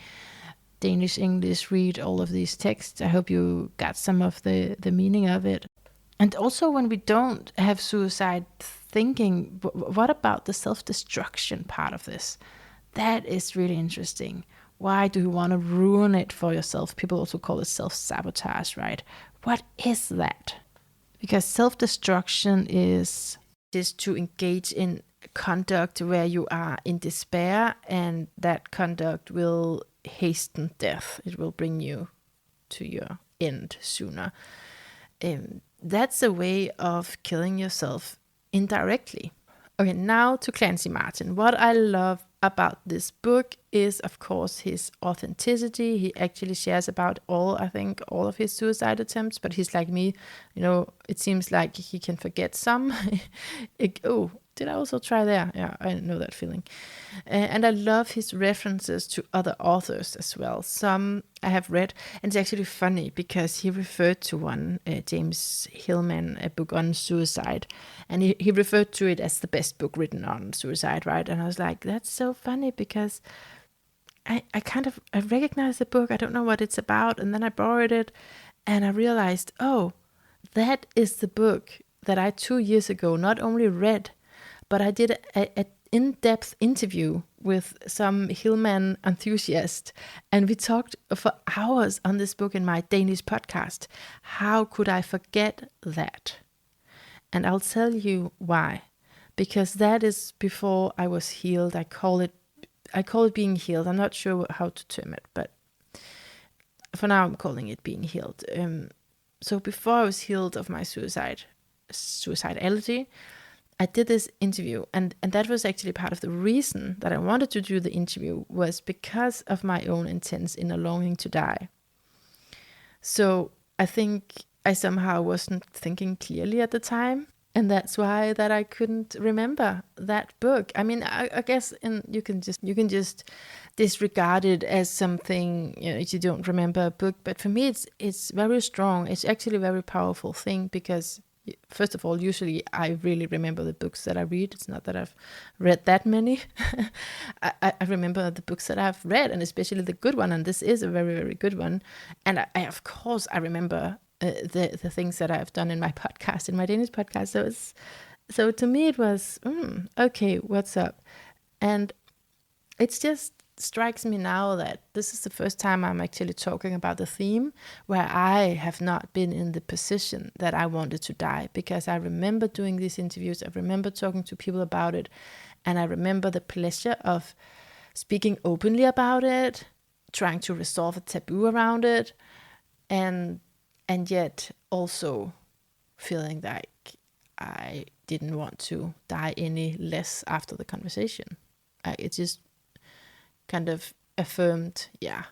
S1: Danish, English read all of these texts? I hope you got some of the meaning of it. And also, when we don't have suicide thinking, what about the self-destruction part of this? That is really interesting. Why do you want to ruin it for yourself? People also call it self-sabotage, right? What is that? Because self-destruction is to engage in conduct where you are in despair, and that conduct will hasten death. It will bring you to your end sooner. That's a way of killing yourself indirectly. Okay, now to Clancy Martin. What I love about this book is, of course, his authenticity. He actually shares about all of his suicide attempts, but he's like me, it seems like he can forget some. Did I also try there? Yeah, I know that feeling. And I love his references to other authors as well. Some I have read, and it's actually funny because he referred to one, James Hillman, a book on suicide, and he referred to it as the best book written on suicide, right? And I was like, that's so funny, because I recognize the book. I don't know what it's about. And then I borrowed it, and I realized, that is the book that I 2 years ago not only read, but I did an in-depth interview with some Hillman enthusiast, and we talked for hours on this book in my Danish podcast. How could I forget that? And I'll tell you why. Because that is before I was healed. I call it being healed. I'm not sure how to term it, but for now I'm calling it being healed. So before I was healed of my suicidality, I did this interview, and that was actually part of the reason that I wanted to do the interview, was because of my own intense inner longing to die. So I think I somehow wasn't thinking clearly at the time, And that's why that I couldn't remember that book. I mean, I guess you can just disregard it as something, if you don't remember a book. But for me, it's very strong. It's actually a very powerful thing because, first of all, usually I really remember the books that I read. It's not that I've read that many. I remember the books that I've read, and especially the good one. And this is a very, very good one. And I of course, I remember the things that I've done in my podcast, in my Danish podcast. So to me it was, okay, what's up? And it just strikes me now that this is the first time I'm actually talking about the theme where I have not been in the position that I wanted to die, because I remember doing these interviews, I remember talking to people about it, and I remember the pleasure of speaking openly about it, trying to resolve a taboo around it, and yet also feeling like I didn't want to die any less after the conversation. It just kind of affirmed, yeah,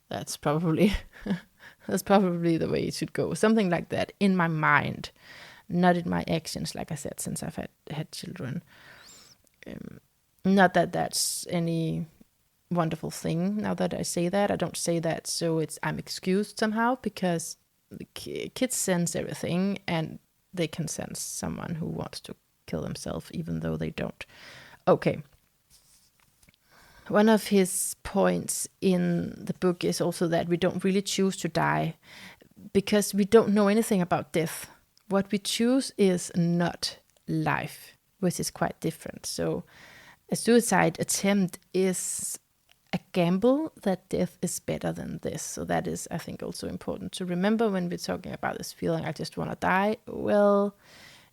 S1: that's probably the way it should go. Something like that in my mind, not in my actions, like I said, since I've had children. Not that that's any wonderful thing now that I say that. I don't say that so I'm excused somehow, because the kids sense everything, and they can sense someone who wants to kill themselves even though they don't. Okay. One of his points in the book is also that we don't really choose to die because we don't know anything about death. What we choose is not life, which is quite different. So a suicide attempt is a gamble that death is better than this. So that is, I think, also important to remember when we're talking about this feeling, I just want to die. Well,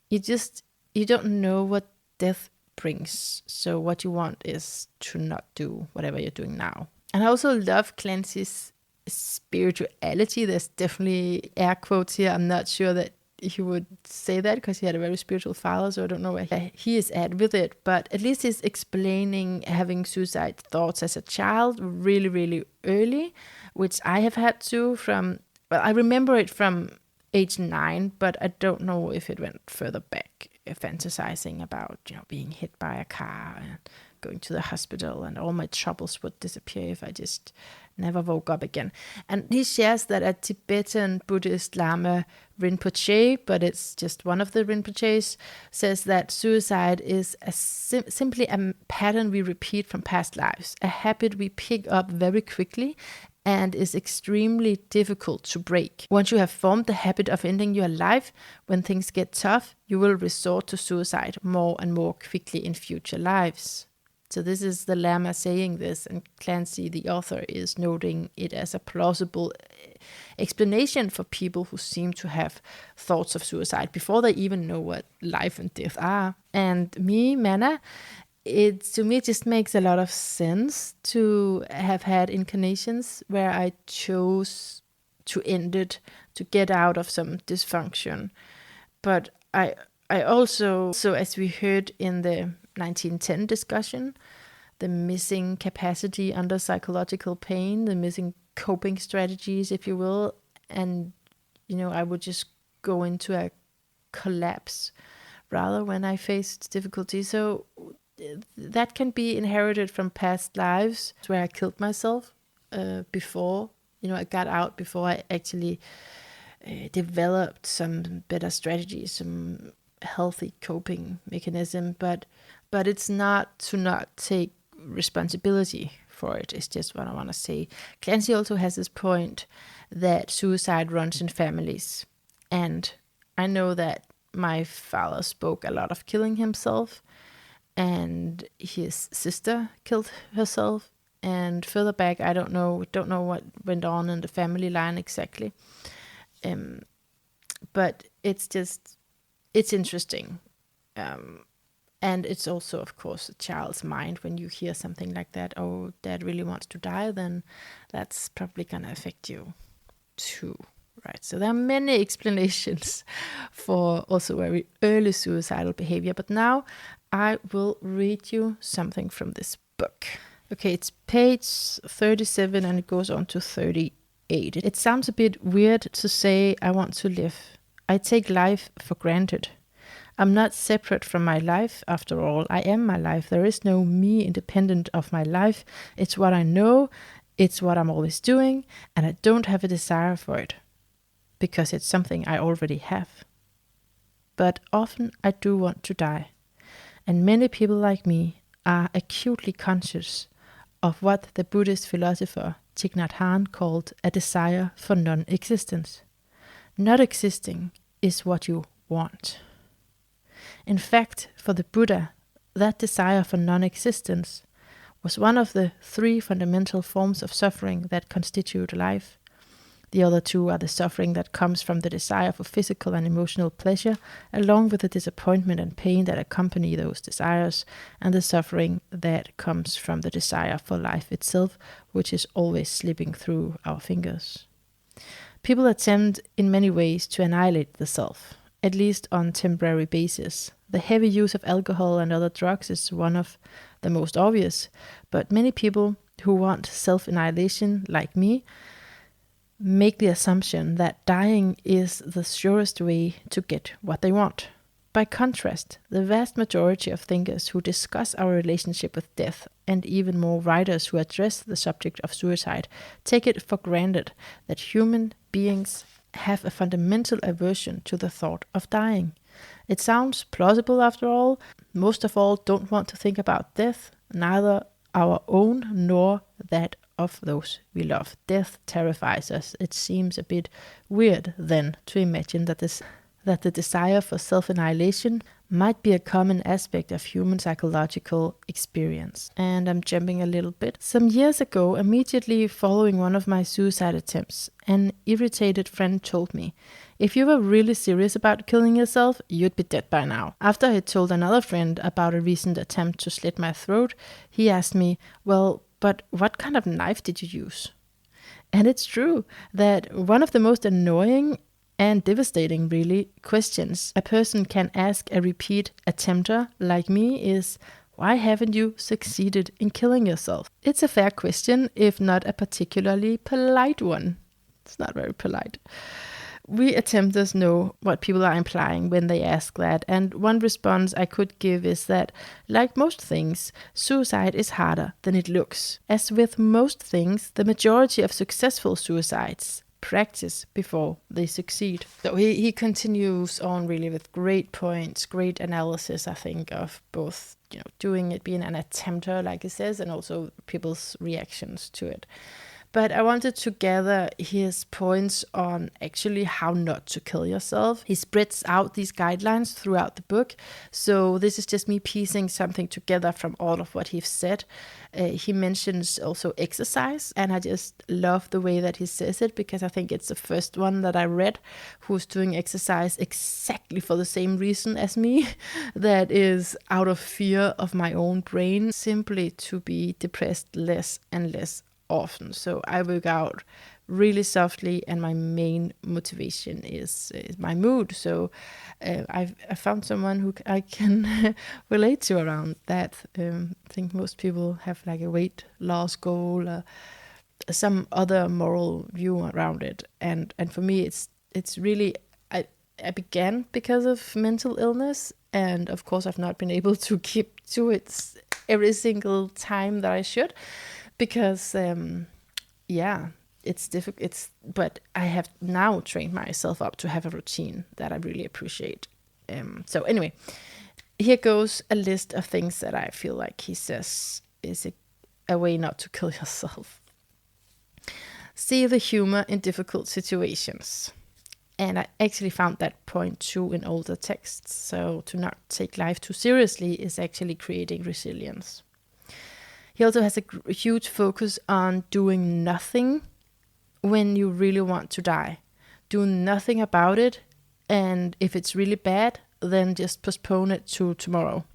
S1: you don't know what death brings. So what you want is to not do whatever you're doing now. And I also love Clancy's spirituality. There's definitely air quotes here. I'm not sure that he would say that because he had a very spiritual father, so I don't know where he is at with it, but at least he's explaining having suicide thoughts as a child really, really early, which I have had to I remember it from age 9, but I don't know if it went further back, fantasizing about, being hit by a car and going to the hospital, and all my troubles would disappear if I just never woke up again. And he shares that a Tibetan Buddhist Lama Rinpoche, but it's just one of the Rinpoches, says that suicide is simply a pattern we repeat from past lives, a habit we pick up very quickly and is extremely difficult to break. Once you have formed the habit of ending your life, when things get tough, you will resort to suicide more and more quickly in future lives. So this is the Lama saying this, and Clancy, the author, is noting it as a plausible explanation for people who seem to have thoughts of suicide before they even know what life and death are. And me, Mannah, to me it just makes a lot of sense to have had incarnations where I chose to end it, to get out of some dysfunction. But I also, so as we heard in the 1910 discussion, the missing capacity under psychological pain, the missing coping strategies, if you will, and I would just go into a collapse rather when I faced difficulty. So that can be inherited from past lives where I killed myself before I got out, before I actually developed some better strategies, some healthy coping mechanism, but it's not to not take responsibility for it. It's just what I want to say. Clancy also has this point that suicide runs in families, and I know that my father spoke a lot of killing himself, and his sister killed herself, and further back we don't know what went on in the family line exactly, but it's interesting. And it's also, of course, a child's mind. When you hear something like that, oh, dad really wants to die, then that's probably going to affect you too, right? So there are many explanations for also very early suicidal behavior. But now I will read you something from this book. Okay, it's page 37 and it goes on to 38. It sounds a bit weird to say I want to live. I take life for granted. I'm not separate from my life. After all, I am my life. There is no me independent of my life. It's what I know. It's what I'm always doing. And I don't have a desire for it because it's something I already have. But often I do want to die. And many people like me are acutely conscious of what the Buddhist philosopher Thich Nhat Hanh called a desire for non-existence. Not existing is what you want. In fact, for the Buddha, that desire for non-existence was one of the 3 fundamental forms of suffering that constitute life. The other 2 are the suffering that comes from the desire for physical and emotional pleasure, along with the disappointment and pain that accompany those desires, and the suffering that comes from the desire for life itself, which is always slipping through our fingers. People attempt in many ways to annihilate the self, at least on temporary basis. The heavy use of alcohol and other drugs is one of the most obvious, but many people who want self-annihilation, like me, make the assumption that dying is the surest way to get what they want. By contrast, the vast majority of thinkers who discuss our relationship with death, and even more writers who address the subject of suicide, take it for granted that human beings have a fundamental aversion to the thought of dying. It sounds plausible after all. Most of all don't want to think about death, neither our own nor that of those we love. Death terrifies us. It seems a bit weird then to imagine that the desire for self-annihilation might be a common aspect of human psychological experience. And I'm jumping a little bit. Some years ago, immediately following one of my suicide attempts, an irritated friend told me, if you were really serious about killing yourself, you'd be dead by now. After I told another friend about a recent attempt to slit my throat, he asked me, well, but what kind of knife did you use? And it's true that one of the most annoying and devastating, really, questions a person can ask a repeat attempter like me is, why haven't you succeeded in killing yourself? It's a fair question, if not a particularly polite one. It's not very polite. We attempters know what people are implying when they ask that, and one response I could give is that, like most things, suicide is harder than it looks. As with most things, the majority of successful suicides practice before they succeed. So he continues on really with great points, great analysis, I think, of both, doing it, being an attempter, like he says, and also people's reactions to it. But I wanted to gather his points on actually how not to kill yourself. He spreads out these guidelines throughout the book. So this is just me piecing something together from all of what he's said. He mentions also exercise, and I just love the way that he says it, because I think it's the first one that I read who's doing exercise exactly for the same reason as me. That is out of fear of my own brain, simply to be depressed less and less often. So I work out really softly, and my main motivation is my mood. So I found someone who I can relate to around that. I think most people have like a weight loss goal, some other moral view around it, and for me it's really I began because of mental illness, and of course I've not been able to keep to it every single time that I should. Because, it's difficult. But I have now trained myself up to have a routine that I really appreciate. So anyway, here goes a list of things that I feel like he says is a way not to kill yourself. See the humor in difficult situations. And I actually found that point too in older texts. So to not take life too seriously is actually creating resilience. He also has a huge focus on doing nothing when you really want to die. Do nothing about it, and if it's really bad, then just postpone it to tomorrow.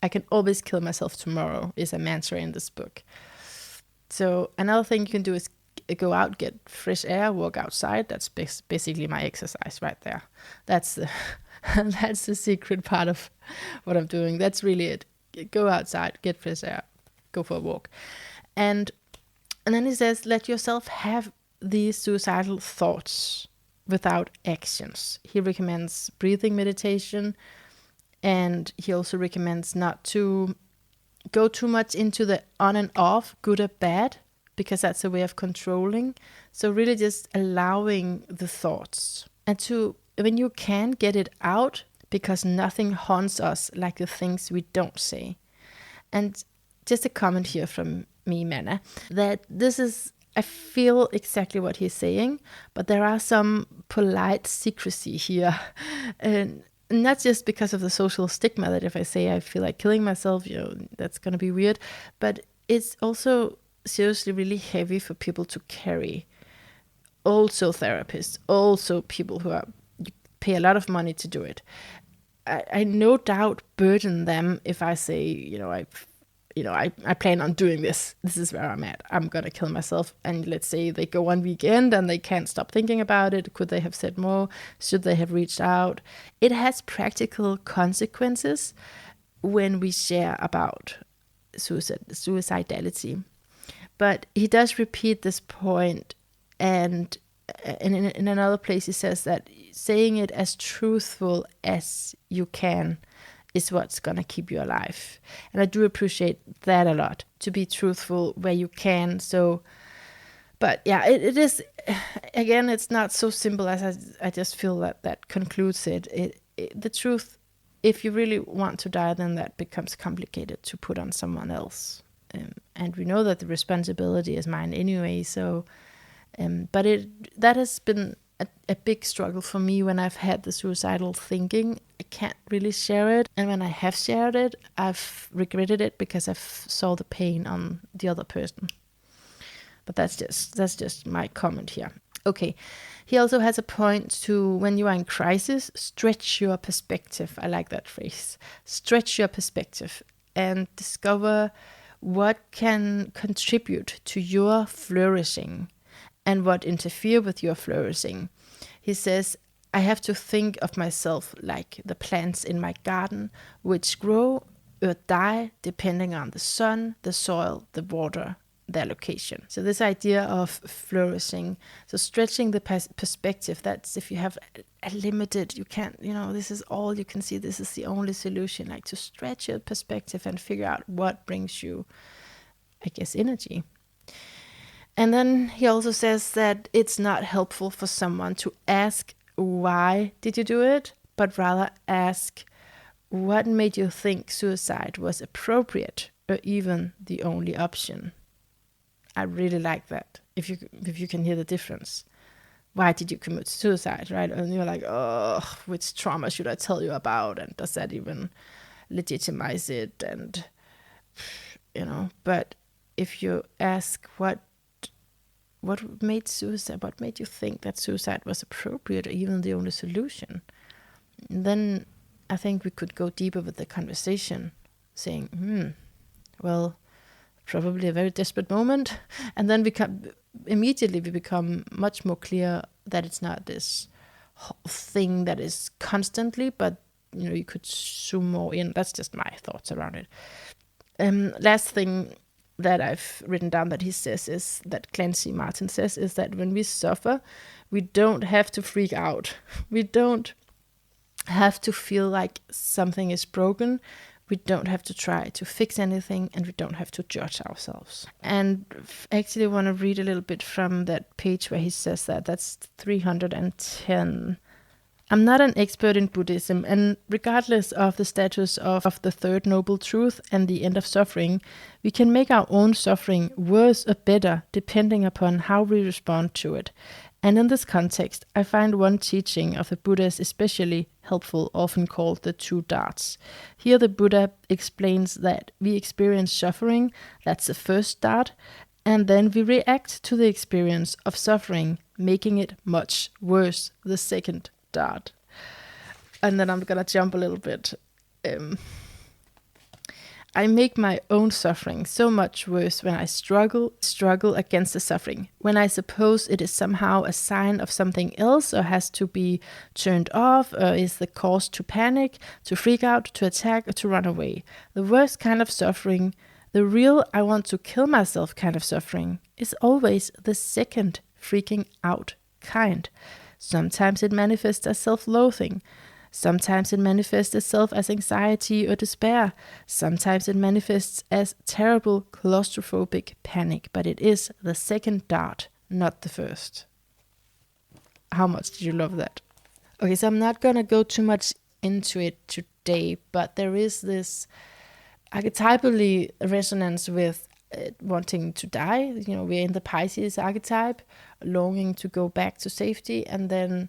S1: I can always kill myself tomorrow is a mantra in this book. So another thing you can do is go out, get fresh air, walk outside. That's basically my exercise right there. That's the secret part of what I'm doing. That's really it. Go outside, get fresh air. Go for a walk. And then he says, let yourself have these suicidal thoughts without actions. He recommends breathing meditation, And he also recommends not to go too much into the on and off, good or bad, because that's a way of controlling. So really just allowing the thoughts, and to, when you can, get it out, because nothing haunts us like the things we don't say. And just a comment here from me, Mannah, that this is, I feel exactly what he's saying, but there are some polite secrecy here. And not just because of the social stigma that if I say I feel like killing myself, that's going to be weird, but it's also seriously really heavy for people to carry. Also therapists, also people who pay a lot of money to do it. I no doubt burden them if I say, I plan on doing this. This is where I'm at. I'm going to kill myself. And let's say they go one weekend and they can't stop thinking about it. Could they have said more? Should they have reached out? It has practical consequences when we share about suicidality. But he does repeat this point, and in another place he says that saying it as truthful as you can is what's going to keep you alive. And I do appreciate that a lot, to be truthful where you can. So, but yeah, it is, again, it's not so simple as I just feel that concludes it. The truth, if you really want to die, then that becomes complicated to put on someone else. And we know that the responsibility is mine anyway. So, but that has been a big struggle for me when I've had the suicidal thinking. I can't really share it. And when I have shared it, I've regretted it because I've saw the pain on the other person. But that's just my comment here. Okay. He also has a point to, when you are in crisis, stretch your perspective. I like that phrase. Stretch your perspective and discover what can contribute to your flourishing and what interfere with your flourishing. He says, I have to think of myself like the plants in my garden, which grow or die depending on the sun, the soil, the water, their location. So this idea of flourishing, so stretching the perspective, that's if you have a limited, you can't, this is all you can see, this is the only solution, like to stretch your perspective and figure out what brings you, I guess, energy. And then he also says that it's not helpful for someone to ask, why did you do it? But rather ask, what made you think suicide was appropriate or even the only option? I really like that. If you can hear the difference. Why did you commit suicide, right? And you're like, oh, which trauma should I tell you about? And does that even legitimize it? And, but if you ask what made suicide, what made you think that suicide was appropriate or even the only solution, then I think we could go deeper with the conversation, saying, well, probably a very desperate moment. And then we become much more clear that it's not this thing that is constantly, but you could zoom more in. That's just my thoughts around it. Last thing that I've written down that he says is that Clancy Martins says is that when we suffer, we don't have to freak out. We don't have to feel like something is broken. We don't have to try to fix anything, and we don't have to judge ourselves. And actually I want to read a little bit from that page where he says that. That's 310. I'm not an expert in Buddhism, and regardless of the status of the third noble truth and the end of suffering, we can make our own suffering worse or better depending upon how we respond to it. And in this context, I find one teaching of the Buddha is especially helpful, often called the two darts. Here the Buddha explains that we experience suffering, that's the first dart, and then we react to the experience of suffering, making it much worse, the second dart. And then I'm gonna jump a little bit. I make my own suffering so much worse when I struggle against the suffering, when I suppose it is somehow a sign of something else or has to be turned off or is the cause to panic, to freak out, to attack, or to run away. The worst kind of suffering, the real I want to kill myself kind of suffering, is always the second freaking out kind. Sometimes it manifests as self-loathing. Sometimes it manifests itself as anxiety or despair. Sometimes it manifests as terrible claustrophobic panic, but it is the second dart, not the first. How much did you love that? Okay, so I'm not gonna go too much into it today, but there is this archetypally resonance with wanting to die. We're in the Pisces archetype, longing to go back to safety, and then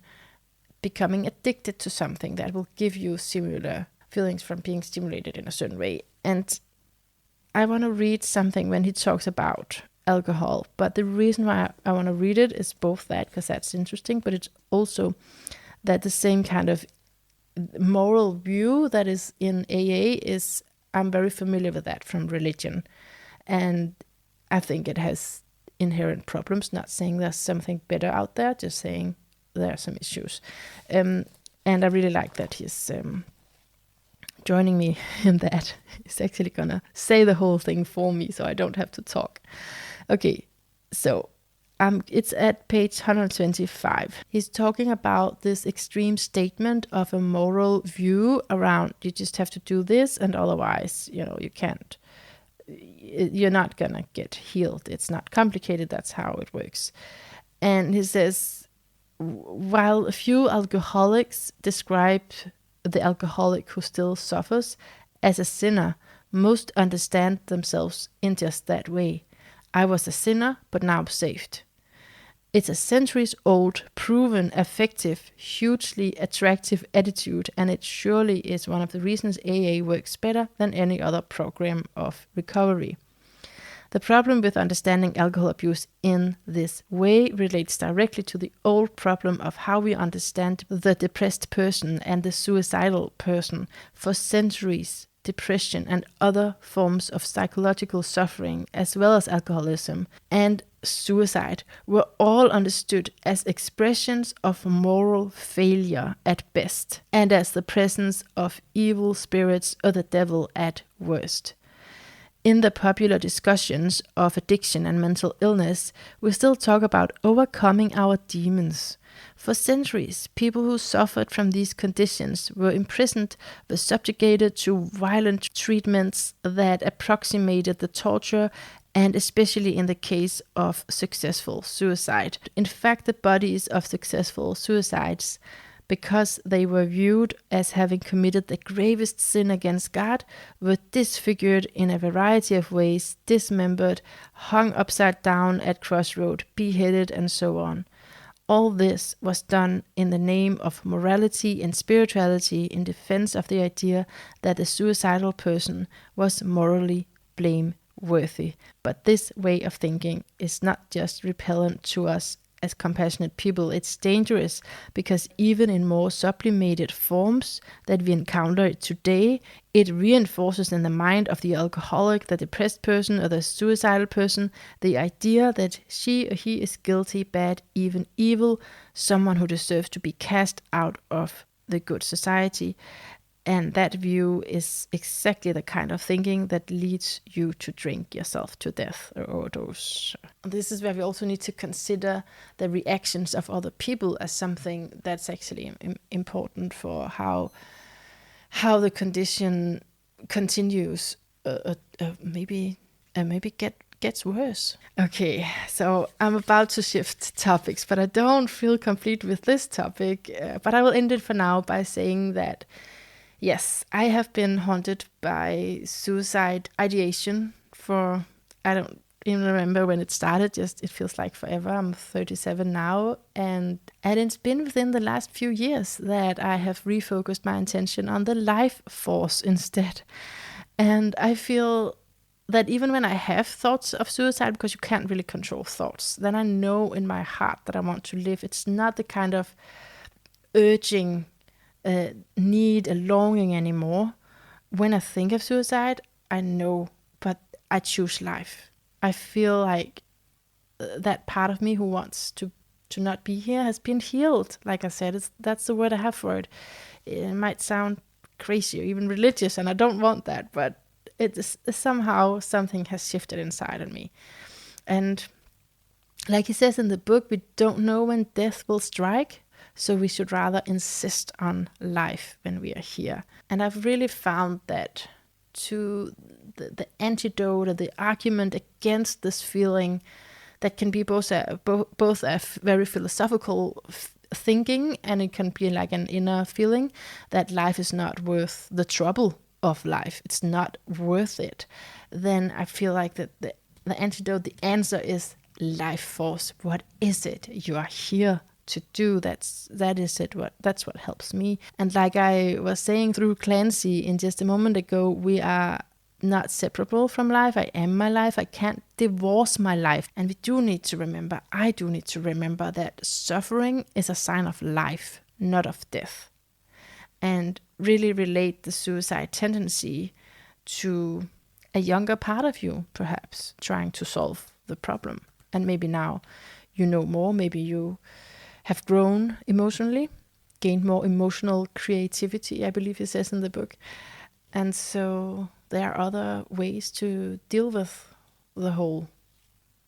S1: becoming addicted to something that will give you similar feelings from being stimulated in a certain way. And I want to read something when he talks about alcohol, but the reason why I want to read it is both that, because that's interesting, but it's also that the same kind of moral view that is in AA is, I'm very familiar with that from religion. And I think it has inherent problems, not saying there's something better out there, just saying there are some issues. And I really like that he's joining me in that. He's actually gonna say the whole thing for me, so I don't have to talk. Okay, so it's at page 125. He's talking about this extreme statement of a moral view around you just have to do this, and otherwise, you can't. You're not gonna get healed. It's not complicated. That's how it works. And he says, while a few alcoholics describe the alcoholic who still suffers as a sinner, most understand themselves in just that way. I was a sinner, but now saved. It's a centuries-old, proven, effective, hugely attractive attitude, and it surely is one of the reasons AA works better than any other program of recovery. The problem with understanding alcohol abuse in this way relates directly to the old problem of how we understand the depressed person and the suicidal person. For centuries, depression and other forms of psychological suffering, as well as alcoholism and suicide, were all understood as expressions of moral failure at best, and as the presence of evil spirits or the devil at worst. In the popular discussions of addiction and mental illness, we still talk about overcoming our demons. For centuries, people who suffered from these conditions were imprisoned, were subjugated to violent treatments that approximated the torture, and especially in the case of successful suicide. In fact, the bodies of successful suicides, because they were viewed as having committed the gravest sin against God, were disfigured in a variety of ways, dismembered, hung upside down at crossroad, beheaded, and so on. All this was done in the name of morality and spirituality, in defense of the idea that the suicidal person was morally blameworthy. But this way of thinking is not just repellent to us as compassionate people, it's dangerous, because even in more sublimated forms that we encounter today, it reinforces in the mind of the alcoholic, the depressed person, or the suicidal person the idea that she or he is guilty, bad, even evil, someone who deserves to be cast out of the good society. And that view is exactly the kind of thinking that leads you to drink yourself to death or overdose. This is where we also need to consider the reactions of other people as something that's actually important for how the condition continues, maybe gets worse. Okay, so I'm about to shift topics, but I don't feel complete with this topic. But I will end it for now by saying that yes, I have been haunted by suicide ideation for, I don't even remember when it started, just it feels like forever. I'm 37 now, and it's been within the last few years that I have refocused my attention on the life force instead. And I feel that even when I have thoughts of suicide, because you can't really control thoughts, then I know in my heart that I want to live. It's not the kind of urging need, a longing anymore. When I think of suicide, I know, but I choose life. I feel like that part of me who wants to not be here has been healed. Like I said, that's the word I have for it. It might sound crazy or even religious, and I don't want that, but it's somehow something has shifted inside of me. And like he says in the book, we don't know when death will strike. So we should rather insist on life when we are here. And I've really found that to the antidote or the argument against this feeling that can be both a very philosophical thinking, and it can be like an inner feeling that life is not worth the trouble of life. It's not worth it. Then I feel like that the antidote, the answer is life force. What is it you are here to do? That's what helps me. And like I was saying through Clancy in just a moment ago, we are not separable from life. I am my life. I can't divorce my life. And we do need to remember, I do need to remember that suffering is a sign of life, not of death. And really relate the suicide tendency to a younger part of you, perhaps, trying to solve the problem. And maybe now you know more, maybe you have grown emotionally, gained more emotional creativity, I believe he says in the book. And so there are other ways to deal with the whole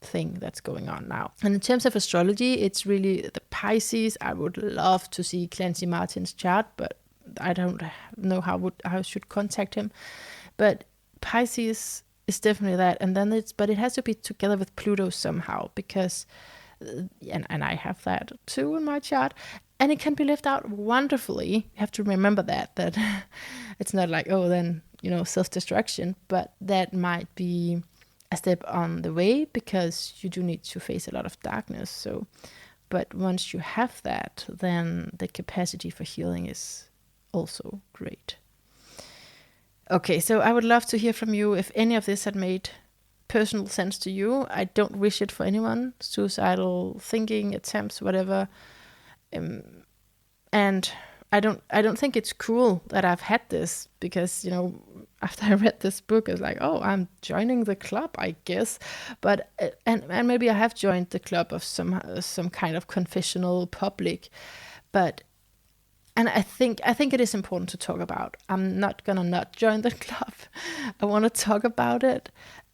S1: thing that's going on now. And in terms of astrology, it's really the Pisces. I would love to see Clancy Martins' chart, but I don't know how I should contact him. But Pisces is definitely that. And then but it has to be together with Pluto somehow, because and I have that too in my chart, and it can be lived out wonderfully. You have to remember that it's not like, oh, then, self-destruction, but that might be a step on the way, because you do need to face a lot of darkness. So, but once you have that, then the capacity for healing is also great. Okay, so I would love to hear from you if any of this had made personal sense to you. I don't wish it for anyone, suicidal thinking, attempts, whatever. And I don't think it's cool that I've had this, because, after I read this book, I was like, oh, I'm joining the club, I guess. But and maybe I have joined the club of some kind of confessional public, but and I think it is important to talk about. I'm not gonna not join the club. I want to talk about it,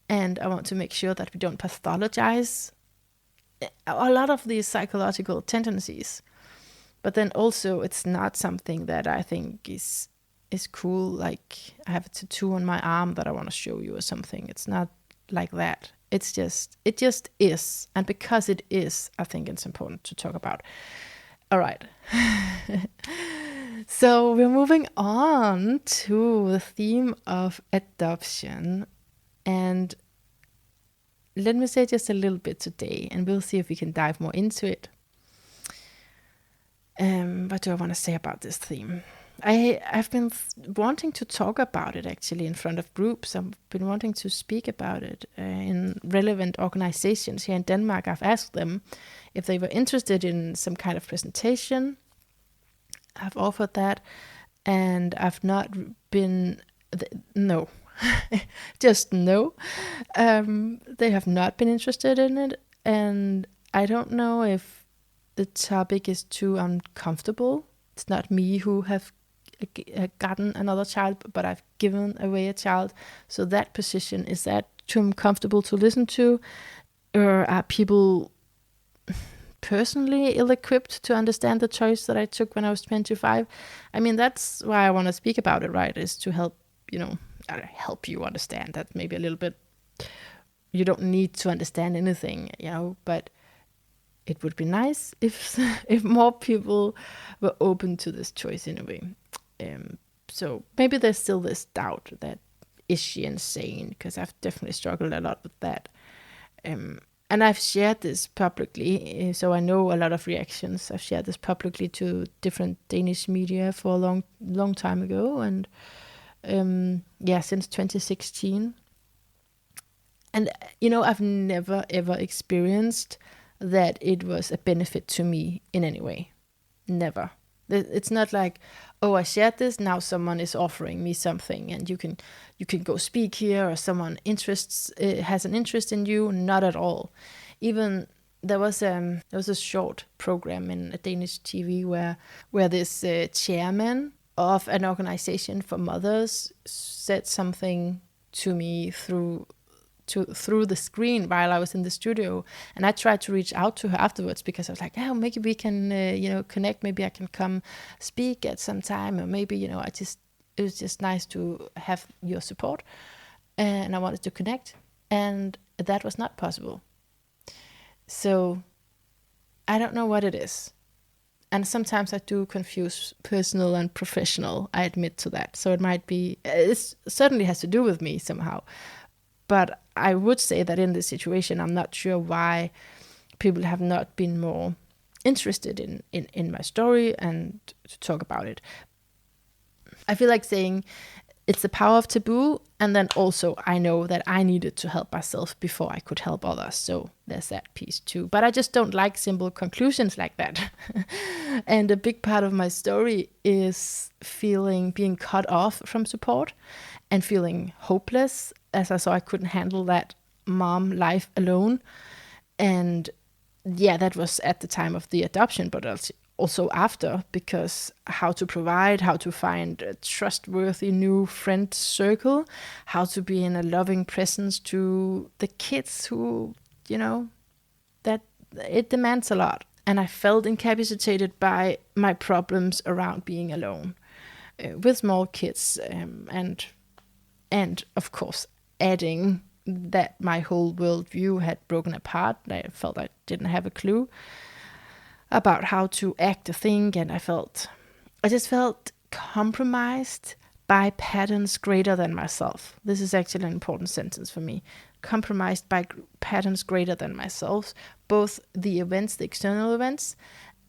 S1: and I want to make sure that we don't pathologize a lot of these psychological tendencies. But then also, it's not something that I think is cool. Like, I have a tattoo on my arm that I want to show you or something. It's not like that. It just is. And because it is, I think it's important to talk about. All right. So we're moving on to the theme of adoption. And let me say just a little bit today, and we'll see if we can dive more into it. What do I want to say about this theme? I've been wanting to talk about it actually in front of groups. I've been wanting to speak about it in relevant organizations here in Denmark. I've asked them if they were interested in some kind of presentation. I've offered that, and I've not been, no, just no. They have not been interested in it, and I don't know if the topic is too uncomfortable. It's not me who have gotten another child, but I've given away a child. So that position, is that too uncomfortable to listen to? Or are people personally ill-equipped to understand the choice that I took when I was 25? I mean, that's why I want to speak about it, right? Is to help, help you understand that. Maybe a little bit, you don't need to understand anything, but it would be nice if more people were open to this choice in a way. So maybe there's still this doubt that, is she insane? Because I've definitely struggled a lot with that. And I've shared this publicly, so I know a lot of reactions. I've shared this publicly to different Danish media for a long time ago, and since 2016. And I've never ever experienced that it was a benefit to me in any way. Never. It's not like, oh, I shared this, now someone is offering me something and you can go speak here, or someone has an interest in you. Not at all. Even there was a short program in a Danish TV where this chairman of an organization for mothers said something to me through through the screen while I was in the studio. And I tried to reach out to her afterwards because I was like, oh, maybe we can, connect. Maybe I can come speak at some time, or maybe, it was just nice to have your support. And I wanted to connect, and that was not possible. So I don't know what it is. And sometimes I do confuse personal and professional. I admit to that. So it might be, it certainly has to do with me somehow. But I would say that in this situation, I'm not sure why people have not been more interested in my story and to talk about it. I feel like saying it's the power of taboo, and then also I know that I needed to help myself before I could help others. So there's that piece too. But I just don't like simple conclusions like that. And a big part of my story is being cut off from support and feeling hopeless, as I saw I couldn't handle that mom life alone. And yeah, that was at the time of the adoption, but also after, because how to provide, how to find a trustworthy new friend circle, how to be in a loving presence to the kids who, that it demands a lot. And I felt incapacitated by my problems around being alone with small kids, and of course adding that my whole worldview had broken apart. I felt I didn't have a clue about how to act or think, and I just felt compromised by patterns greater than myself. This is actually an important sentence for me. Compromised by patterns greater than myself, both the events, the external events,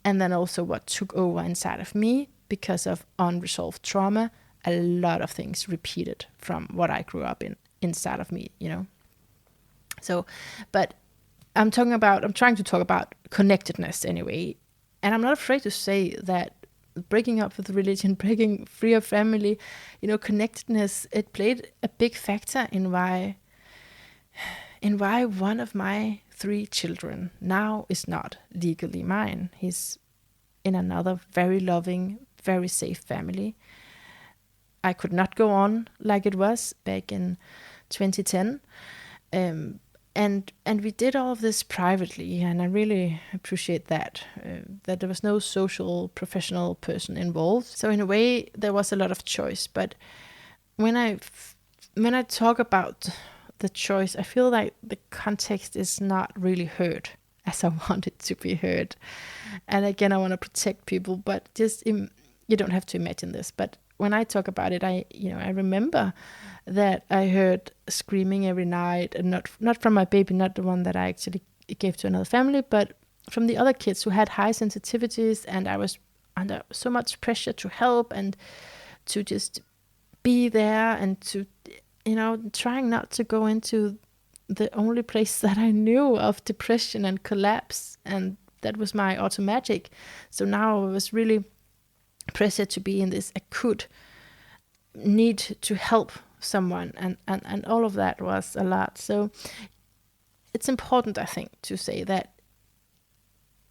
S1: and then also what took over inside of me because of unresolved trauma. A lot of things repeated from what I grew up in inside of me, So, but I'm trying to talk about connectedness anyway. And I'm not afraid to say that breaking up with religion, breaking free of family, connectedness, it played a big factor in why one of my 3 children now is not legally mine. He's in another very loving, very safe family. I could not go on like it was back in 2010. And we did all of this privately, and I really appreciate that there was no social professional person involved. So in a way, there was a lot of choice. But when I talk about the choice, I feel like the context is not really heard as I want it to be heard. And again, I want to protect people, but you don't have to imagine this. But when I talk about it, I remember that I heard screaming every night, and not from my baby, not the one that I actually gave to another family, but from the other kids who had high sensitivities, and I was under so much pressure to help and to just be there and to, trying not to go into the only place that I knew of depression and collapse, and that was my automatic. So now I was really pressured to be in this acute need to help someone, and all of that was a lot. So it's important, I think, to say that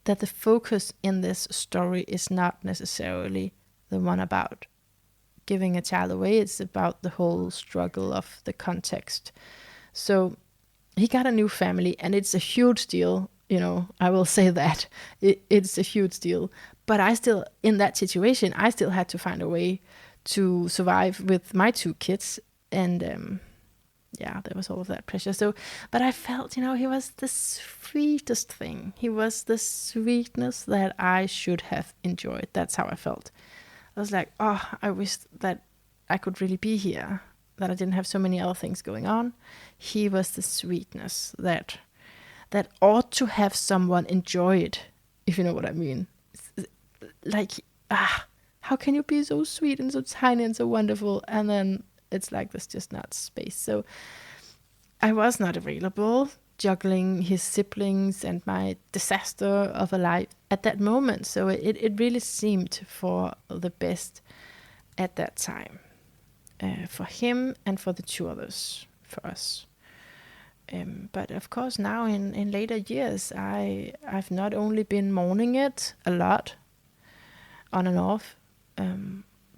S1: the focus in this story is not necessarily the one about giving a child away. It's about the whole struggle of the context. So he got a new family, and it's a huge deal. I will say that it's a huge deal. But I still, in that situation, I still had to find a way to survive with my 2 kids. And there was all of that pressure. So, but I felt, he was the sweetest thing. He was the sweetness that I should have enjoyed. That's how I felt. I was like, oh, I wish that I could really be here, that I didn't have so many other things going on. He was the sweetness that ought to have someone enjoy it, if you know what I mean. Like, how can you be so sweet and so tiny and so wonderful, and then it's like there's just not space. So I was not available, juggling his siblings and my disaster of a life at that moment. So it really seemed for the best at that time, for him and for the 2 others, for us. But of course now in later years, I've not only been mourning it a lot, on and off,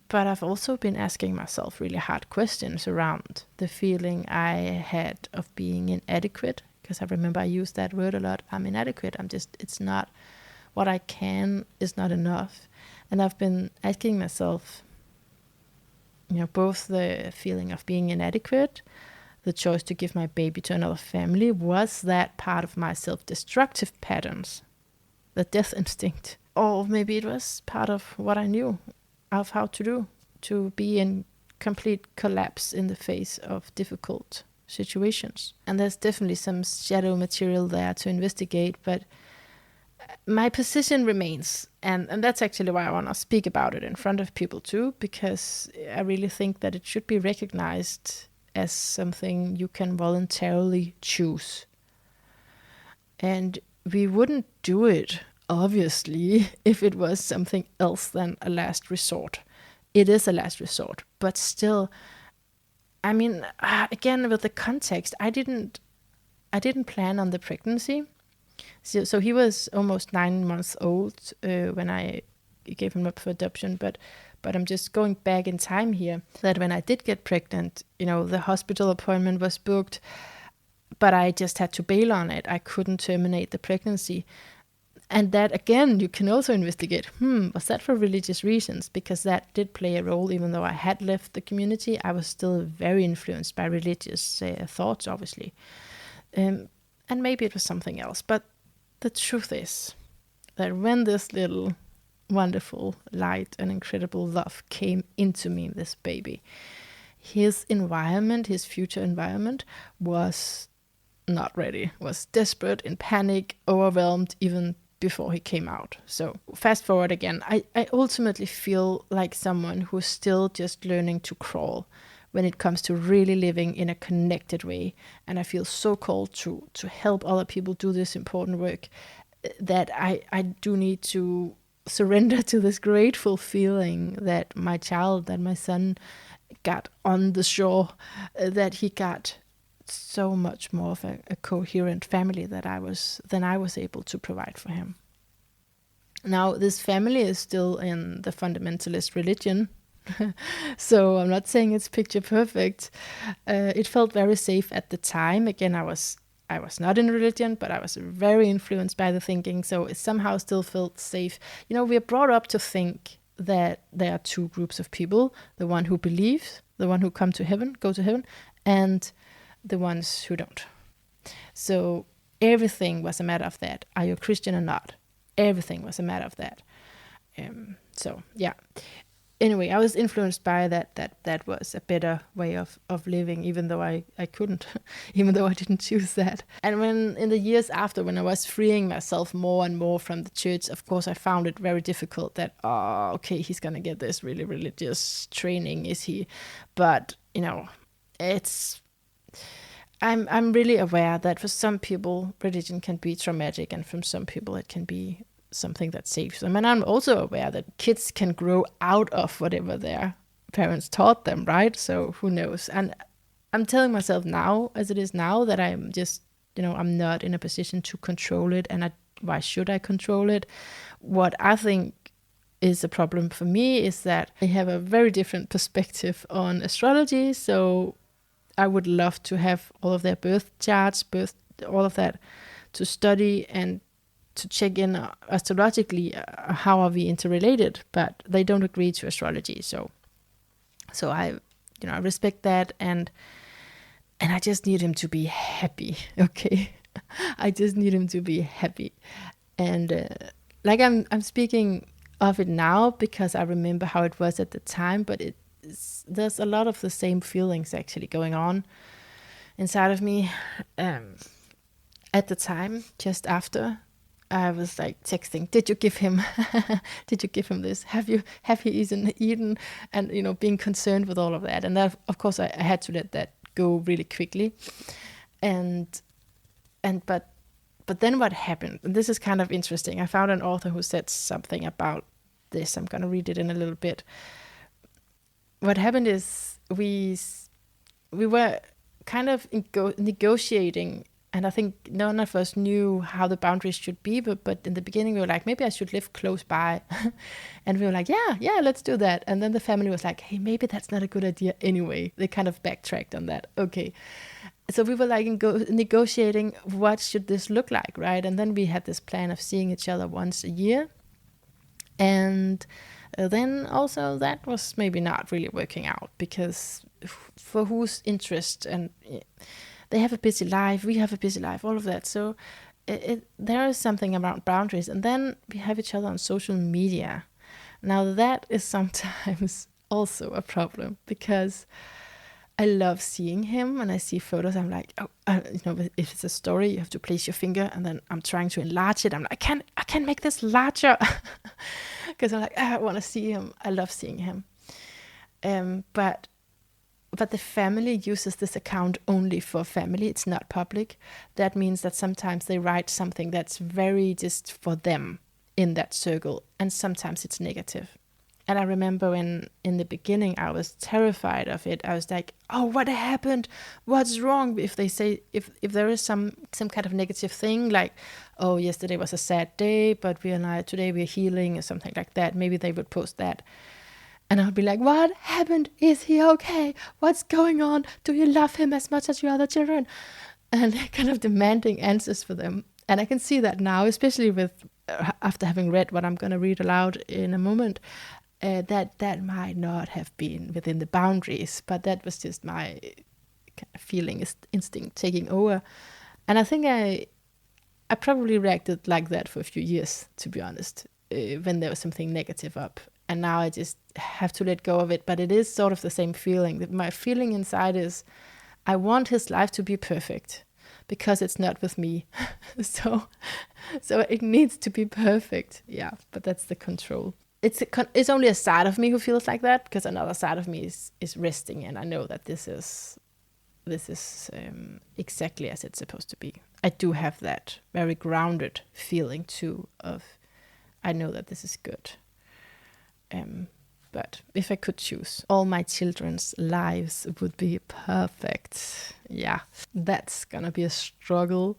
S1: But I've also been asking myself really hard questions around the feeling I had of being inadequate, because I remember I used that word a lot. I'm inadequate. It's not, what I can is not enough. And I've been asking myself, both the feeling of being inadequate, the choice to give my baby to another family, was that part of my self-destructive patterns, the death instinct? Or maybe it was part of what I knew of how to do, to be in complete collapse in the face of difficult situations. And there's definitely some shadow material there to investigate, but my position remains, and that's actually why I want to speak about it in front of people too, because I really think that it should be recognized as something you can voluntarily choose. And we wouldn't do it, obviously, if it was something else than a last resort. It is a last resort, but still, I mean, again, with the context, I didn't plan on the pregnancy. So he was almost 9 months old when I gave him up for adoption, but I'm just going back in time here, that when I did get pregnant, the hospital appointment was booked, but I just had to bail on it. I couldn't terminate the pregnancy. And that, again, you can also investigate, was that for religious reasons? Because that did play a role. Even though I had left the community, I was still very influenced by religious thoughts, obviously. And maybe it was something else. But the truth is that when this little wonderful light and incredible love came into me, this baby, his environment, his future environment, was not ready, was desperate, in panic, overwhelmed, even before he came out. So fast forward again, I ultimately feel like someone who's still just learning to crawl when it comes to really living in a connected way. And I feel so called to help other people do this important work, that I do need to surrender to this grateful feeling that my child, that my son, got on the shore, that he got so much more of a coherent family than I was able to provide for him. Now, this family is still in the fundamentalist religion, so I'm not saying it's picture perfect. It felt very safe at the time. Again, I was not in religion, but I was very influenced by the thinking, so it somehow still felt safe. We are brought up to think that there are two groups of people: the one who believes, the one who go to heaven, and the ones who don't. So everything was a matter of that. Are you a Christian or not? Everything was a matter of that. So yeah. Anyway, I was influenced by that was a better way of living, even though I couldn't, even though I didn't choose that. And when in the years after, when I was freeing myself more and more from the church, of course, I found it very difficult that, okay, he's going to get this really religious training, is he? But, I'm really aware that for some people, religion can be traumatic, and for some people it can be something that saves them. And I'm also aware that kids can grow out of whatever their parents taught them, right? So who knows? And I'm telling myself now, as it is now, that I'm just, I'm not in a position to control it. And why should I control it? What I think is a problem for me is that I have a very different perspective on astrology. So I would love to have all of their birth charts, all of that to study and to check in astrologically, how are we interrelated, but they don't agree to astrology. So I respect that, and I just need him to be happy. Okay. I just need him to be happy. And I'm speaking of it now because I remember how it was at the time, but there's a lot of the same feelings actually going on inside of me. At the time, just after, I was like texting, did you give him this? Have you eaten? And, being concerned with all of that. And that, of course, I had to let that go really quickly. But then what happened? And this is kind of interesting. I found an author who said something about this. I'm going to read it in a little bit. What happened is we were kind of negotiating And I think none of us knew how the boundaries should be, but in the beginning we were like, maybe I should live close by. And we were like, yeah, let's do that. And then the family was like, hey, maybe that's not a good idea anyway. They kind of backtracked on that. Okay. So we were like negotiating what should this look like, right? And then we had this plan of seeing each other once a year. And then also that was maybe not really working out, because for whose interest, and they have a busy life, we have a busy life, all of that. So there is something around boundaries. And then we have each other on social media. Now that is sometimes also a problem, because I love seeing him. When I see photos, I'm like, if it's a story, you have to place your finger, and then I'm trying to enlarge it. I'm like, I can make this larger, because I'm like, I want to see him. I love seeing him. But the family uses this account only for family. It's not public. That means that sometimes they write something that's very just for them in that circle, and sometimes it's negative. And I remember when in the beginning I was terrified of it. I was like, oh, what happened? What's wrong? If they say, if there is some kind of negative thing, like, oh, yesterday was a sad day, but today we're healing, or something like that, maybe they would post that. And I'll be like, what happened? Is he okay? What's going on? Do you love him as much as your other children? And kind of demanding answers for them. And I can see that now, especially with after having read what I'm going to read aloud in a moment. That might not have been within the boundaries, but that was just my kind of feeling, instinct taking over. And I think I probably reacted like that for a few years, to be honest, when there was something negative up. And now I just have to let go of it. But it is sort of the same feeling. My feeling inside is, I want his life to be perfect, because it's not with me. so it needs to be perfect. Yeah, but that's the control. It's only a side of me who feels like that, because another side of me is resting, and I know that this is exactly as it's supposed to be. I do have that very grounded feeling too of, I know that this is good. But if I could choose, all my children's lives would be perfect. Yeah, that's gonna be a struggle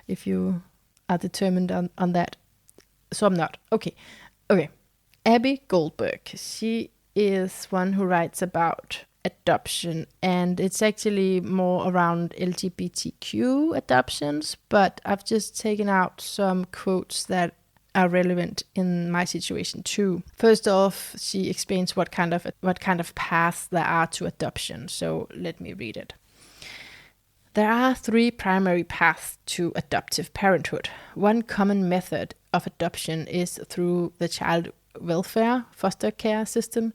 S1: if you are determined on that. So I'm not. Okay. Abby Goldberg, she is one who writes about adoption, and it's actually more around LGBTQ adoptions, but I've just taken out some quotes that are relevant in my situation too. First off, she explains what kind of paths there are to adoption. So let me read it. There are 3 primary paths to adoptive parenthood. One common method of adoption is through the child welfare foster care system,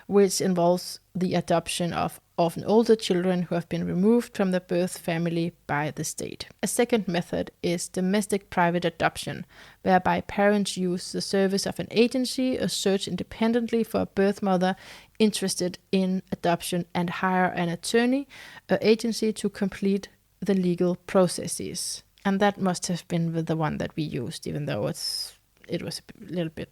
S1: which involves the adoption of often older children who have been removed from the birth family by the state. A second method is domestic private adoption, whereby parents use the service of an agency or search independently for a birth mother interested in adoption and hire an attorney or agency to complete the legal processes. And that must have been the one that we used, even though it was a little bit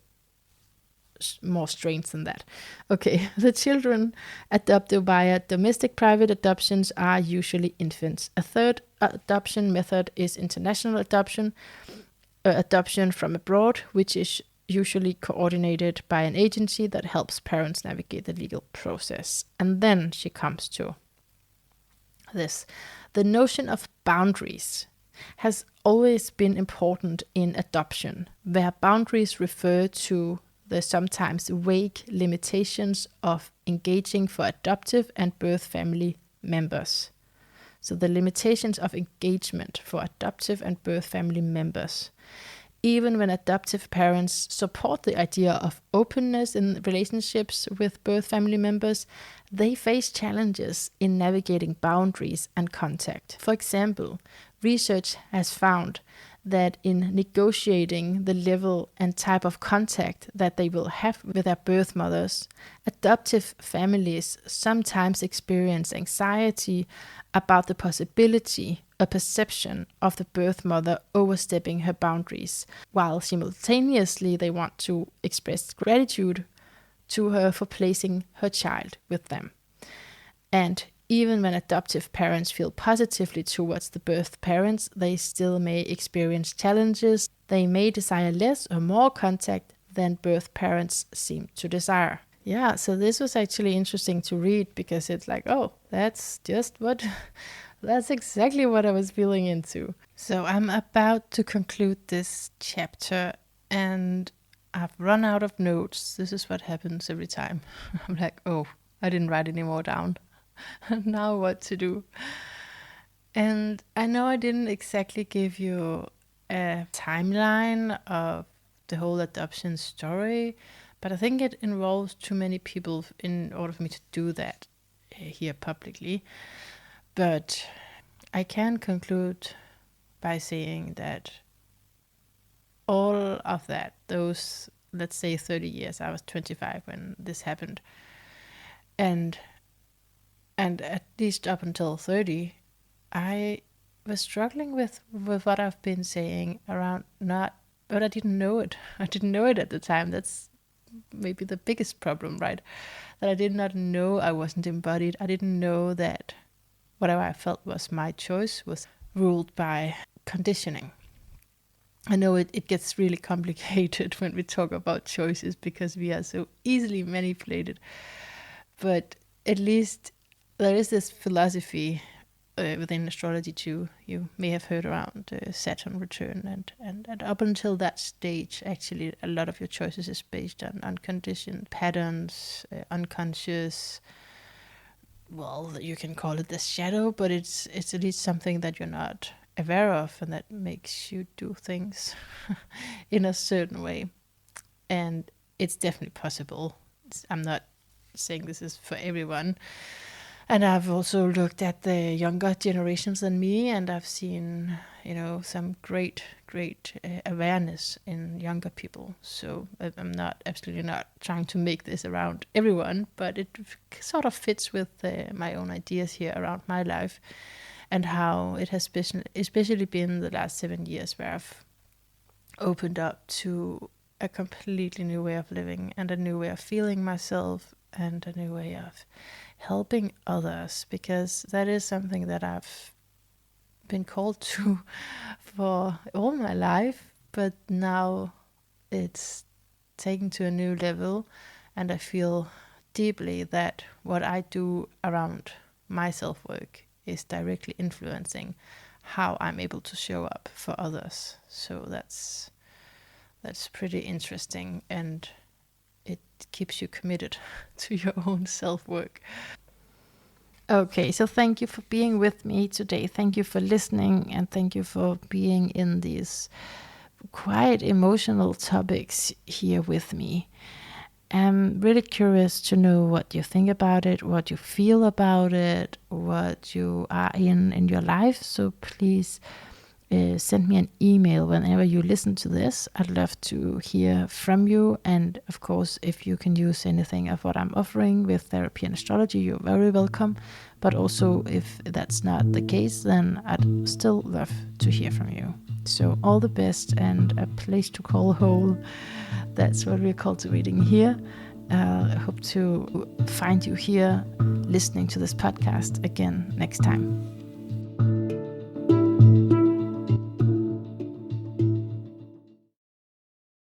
S1: more strange than that. Okay, the children adopted via domestic private adoptions are usually infants. A third adoption method is international adoption, adoption from abroad, which is usually coordinated by an agency that helps parents navigate the legal process. And then she comes to this. The notion of boundaries has always been important in adoption, where boundaries refer to the sometimes vague limitations of engaging for adoptive and birth family members. So the limitations of engagement for adoptive and birth family members. Even when adoptive parents support the idea of openness in relationships with birth family members, they face challenges in navigating boundaries and contact. For example, research has found that in negotiating the level and type of contact that they will have with their birth mothers, adoptive families sometimes experience anxiety about the possibility or perception of the birth mother overstepping her boundaries, while simultaneously they want to express gratitude to her for placing her child with them. And even when adoptive parents feel positively towards the birth parents, they still may experience challenges. They may desire less or more contact than birth parents seem to desire. Yeah, so this was actually interesting to read because it's like, oh, that's exactly what I was feeling into. So I'm about to conclude this chapter and I've run out of notes. This is what happens every time. I'm like, oh, I didn't write any more down. Now what to do? And I know I didn't exactly give you a timeline of the whole adoption story, but I think it involves too many people in order for me to do that here publicly. But I can conclude by saying that all of that, those, let's say 30 years, I was 25 when this happened, and at least up until 30, I was struggling with what I've been saying around not, but I didn't know it. I didn't know it at the time. That's maybe the biggest problem, right? That I did not know I wasn't embodied. I didn't know that whatever I felt was my choice was ruled by conditioning. I know it gets really complicated when we talk about choices because we are so easily manipulated. But at least there is this philosophy within astrology too. You may have heard around Saturn return, and up until that stage, actually, a lot of your choices is based on conditioned patterns, unconscious. Well, you can call it the shadow, but it's at least something that you're not aware of, and that makes you do things in a certain way. And it's definitely possible. I'm not saying this is for everyone. And I've also looked at the younger generations than me, and I've seen, some great awareness in younger people. So I'm absolutely not trying to make this around everyone, but it sort of fits with my own ideas here around my life and how it has especially been the last 7 years where I've opened up to a completely new way of living and a new way of feeling myself and a new way of helping others, because that is something that I've been called to for all my life, but now it's taken to a new level, and I feel deeply that what I do around my self-work is directly influencing how I'm able to show up for others. So that's pretty interesting, and it keeps you committed to your own self-work. Okay, so thank you for being with me today. Thank you for listening, and thank you for being in these quite emotional topics here with me. I'm really curious to know what you think about it, what you feel about it, what you are in your life. So please send me an email whenever you listen to this. I'd love to hear from you. And of course, if you can use anything of what I'm offering with therapy and astrology, you're very welcome. But also, if that's not the case, then I'd still love to hear from you. So all the best, and a place to call whole. That's what we're cultivating here. I hope to find you here listening to this podcast again next time.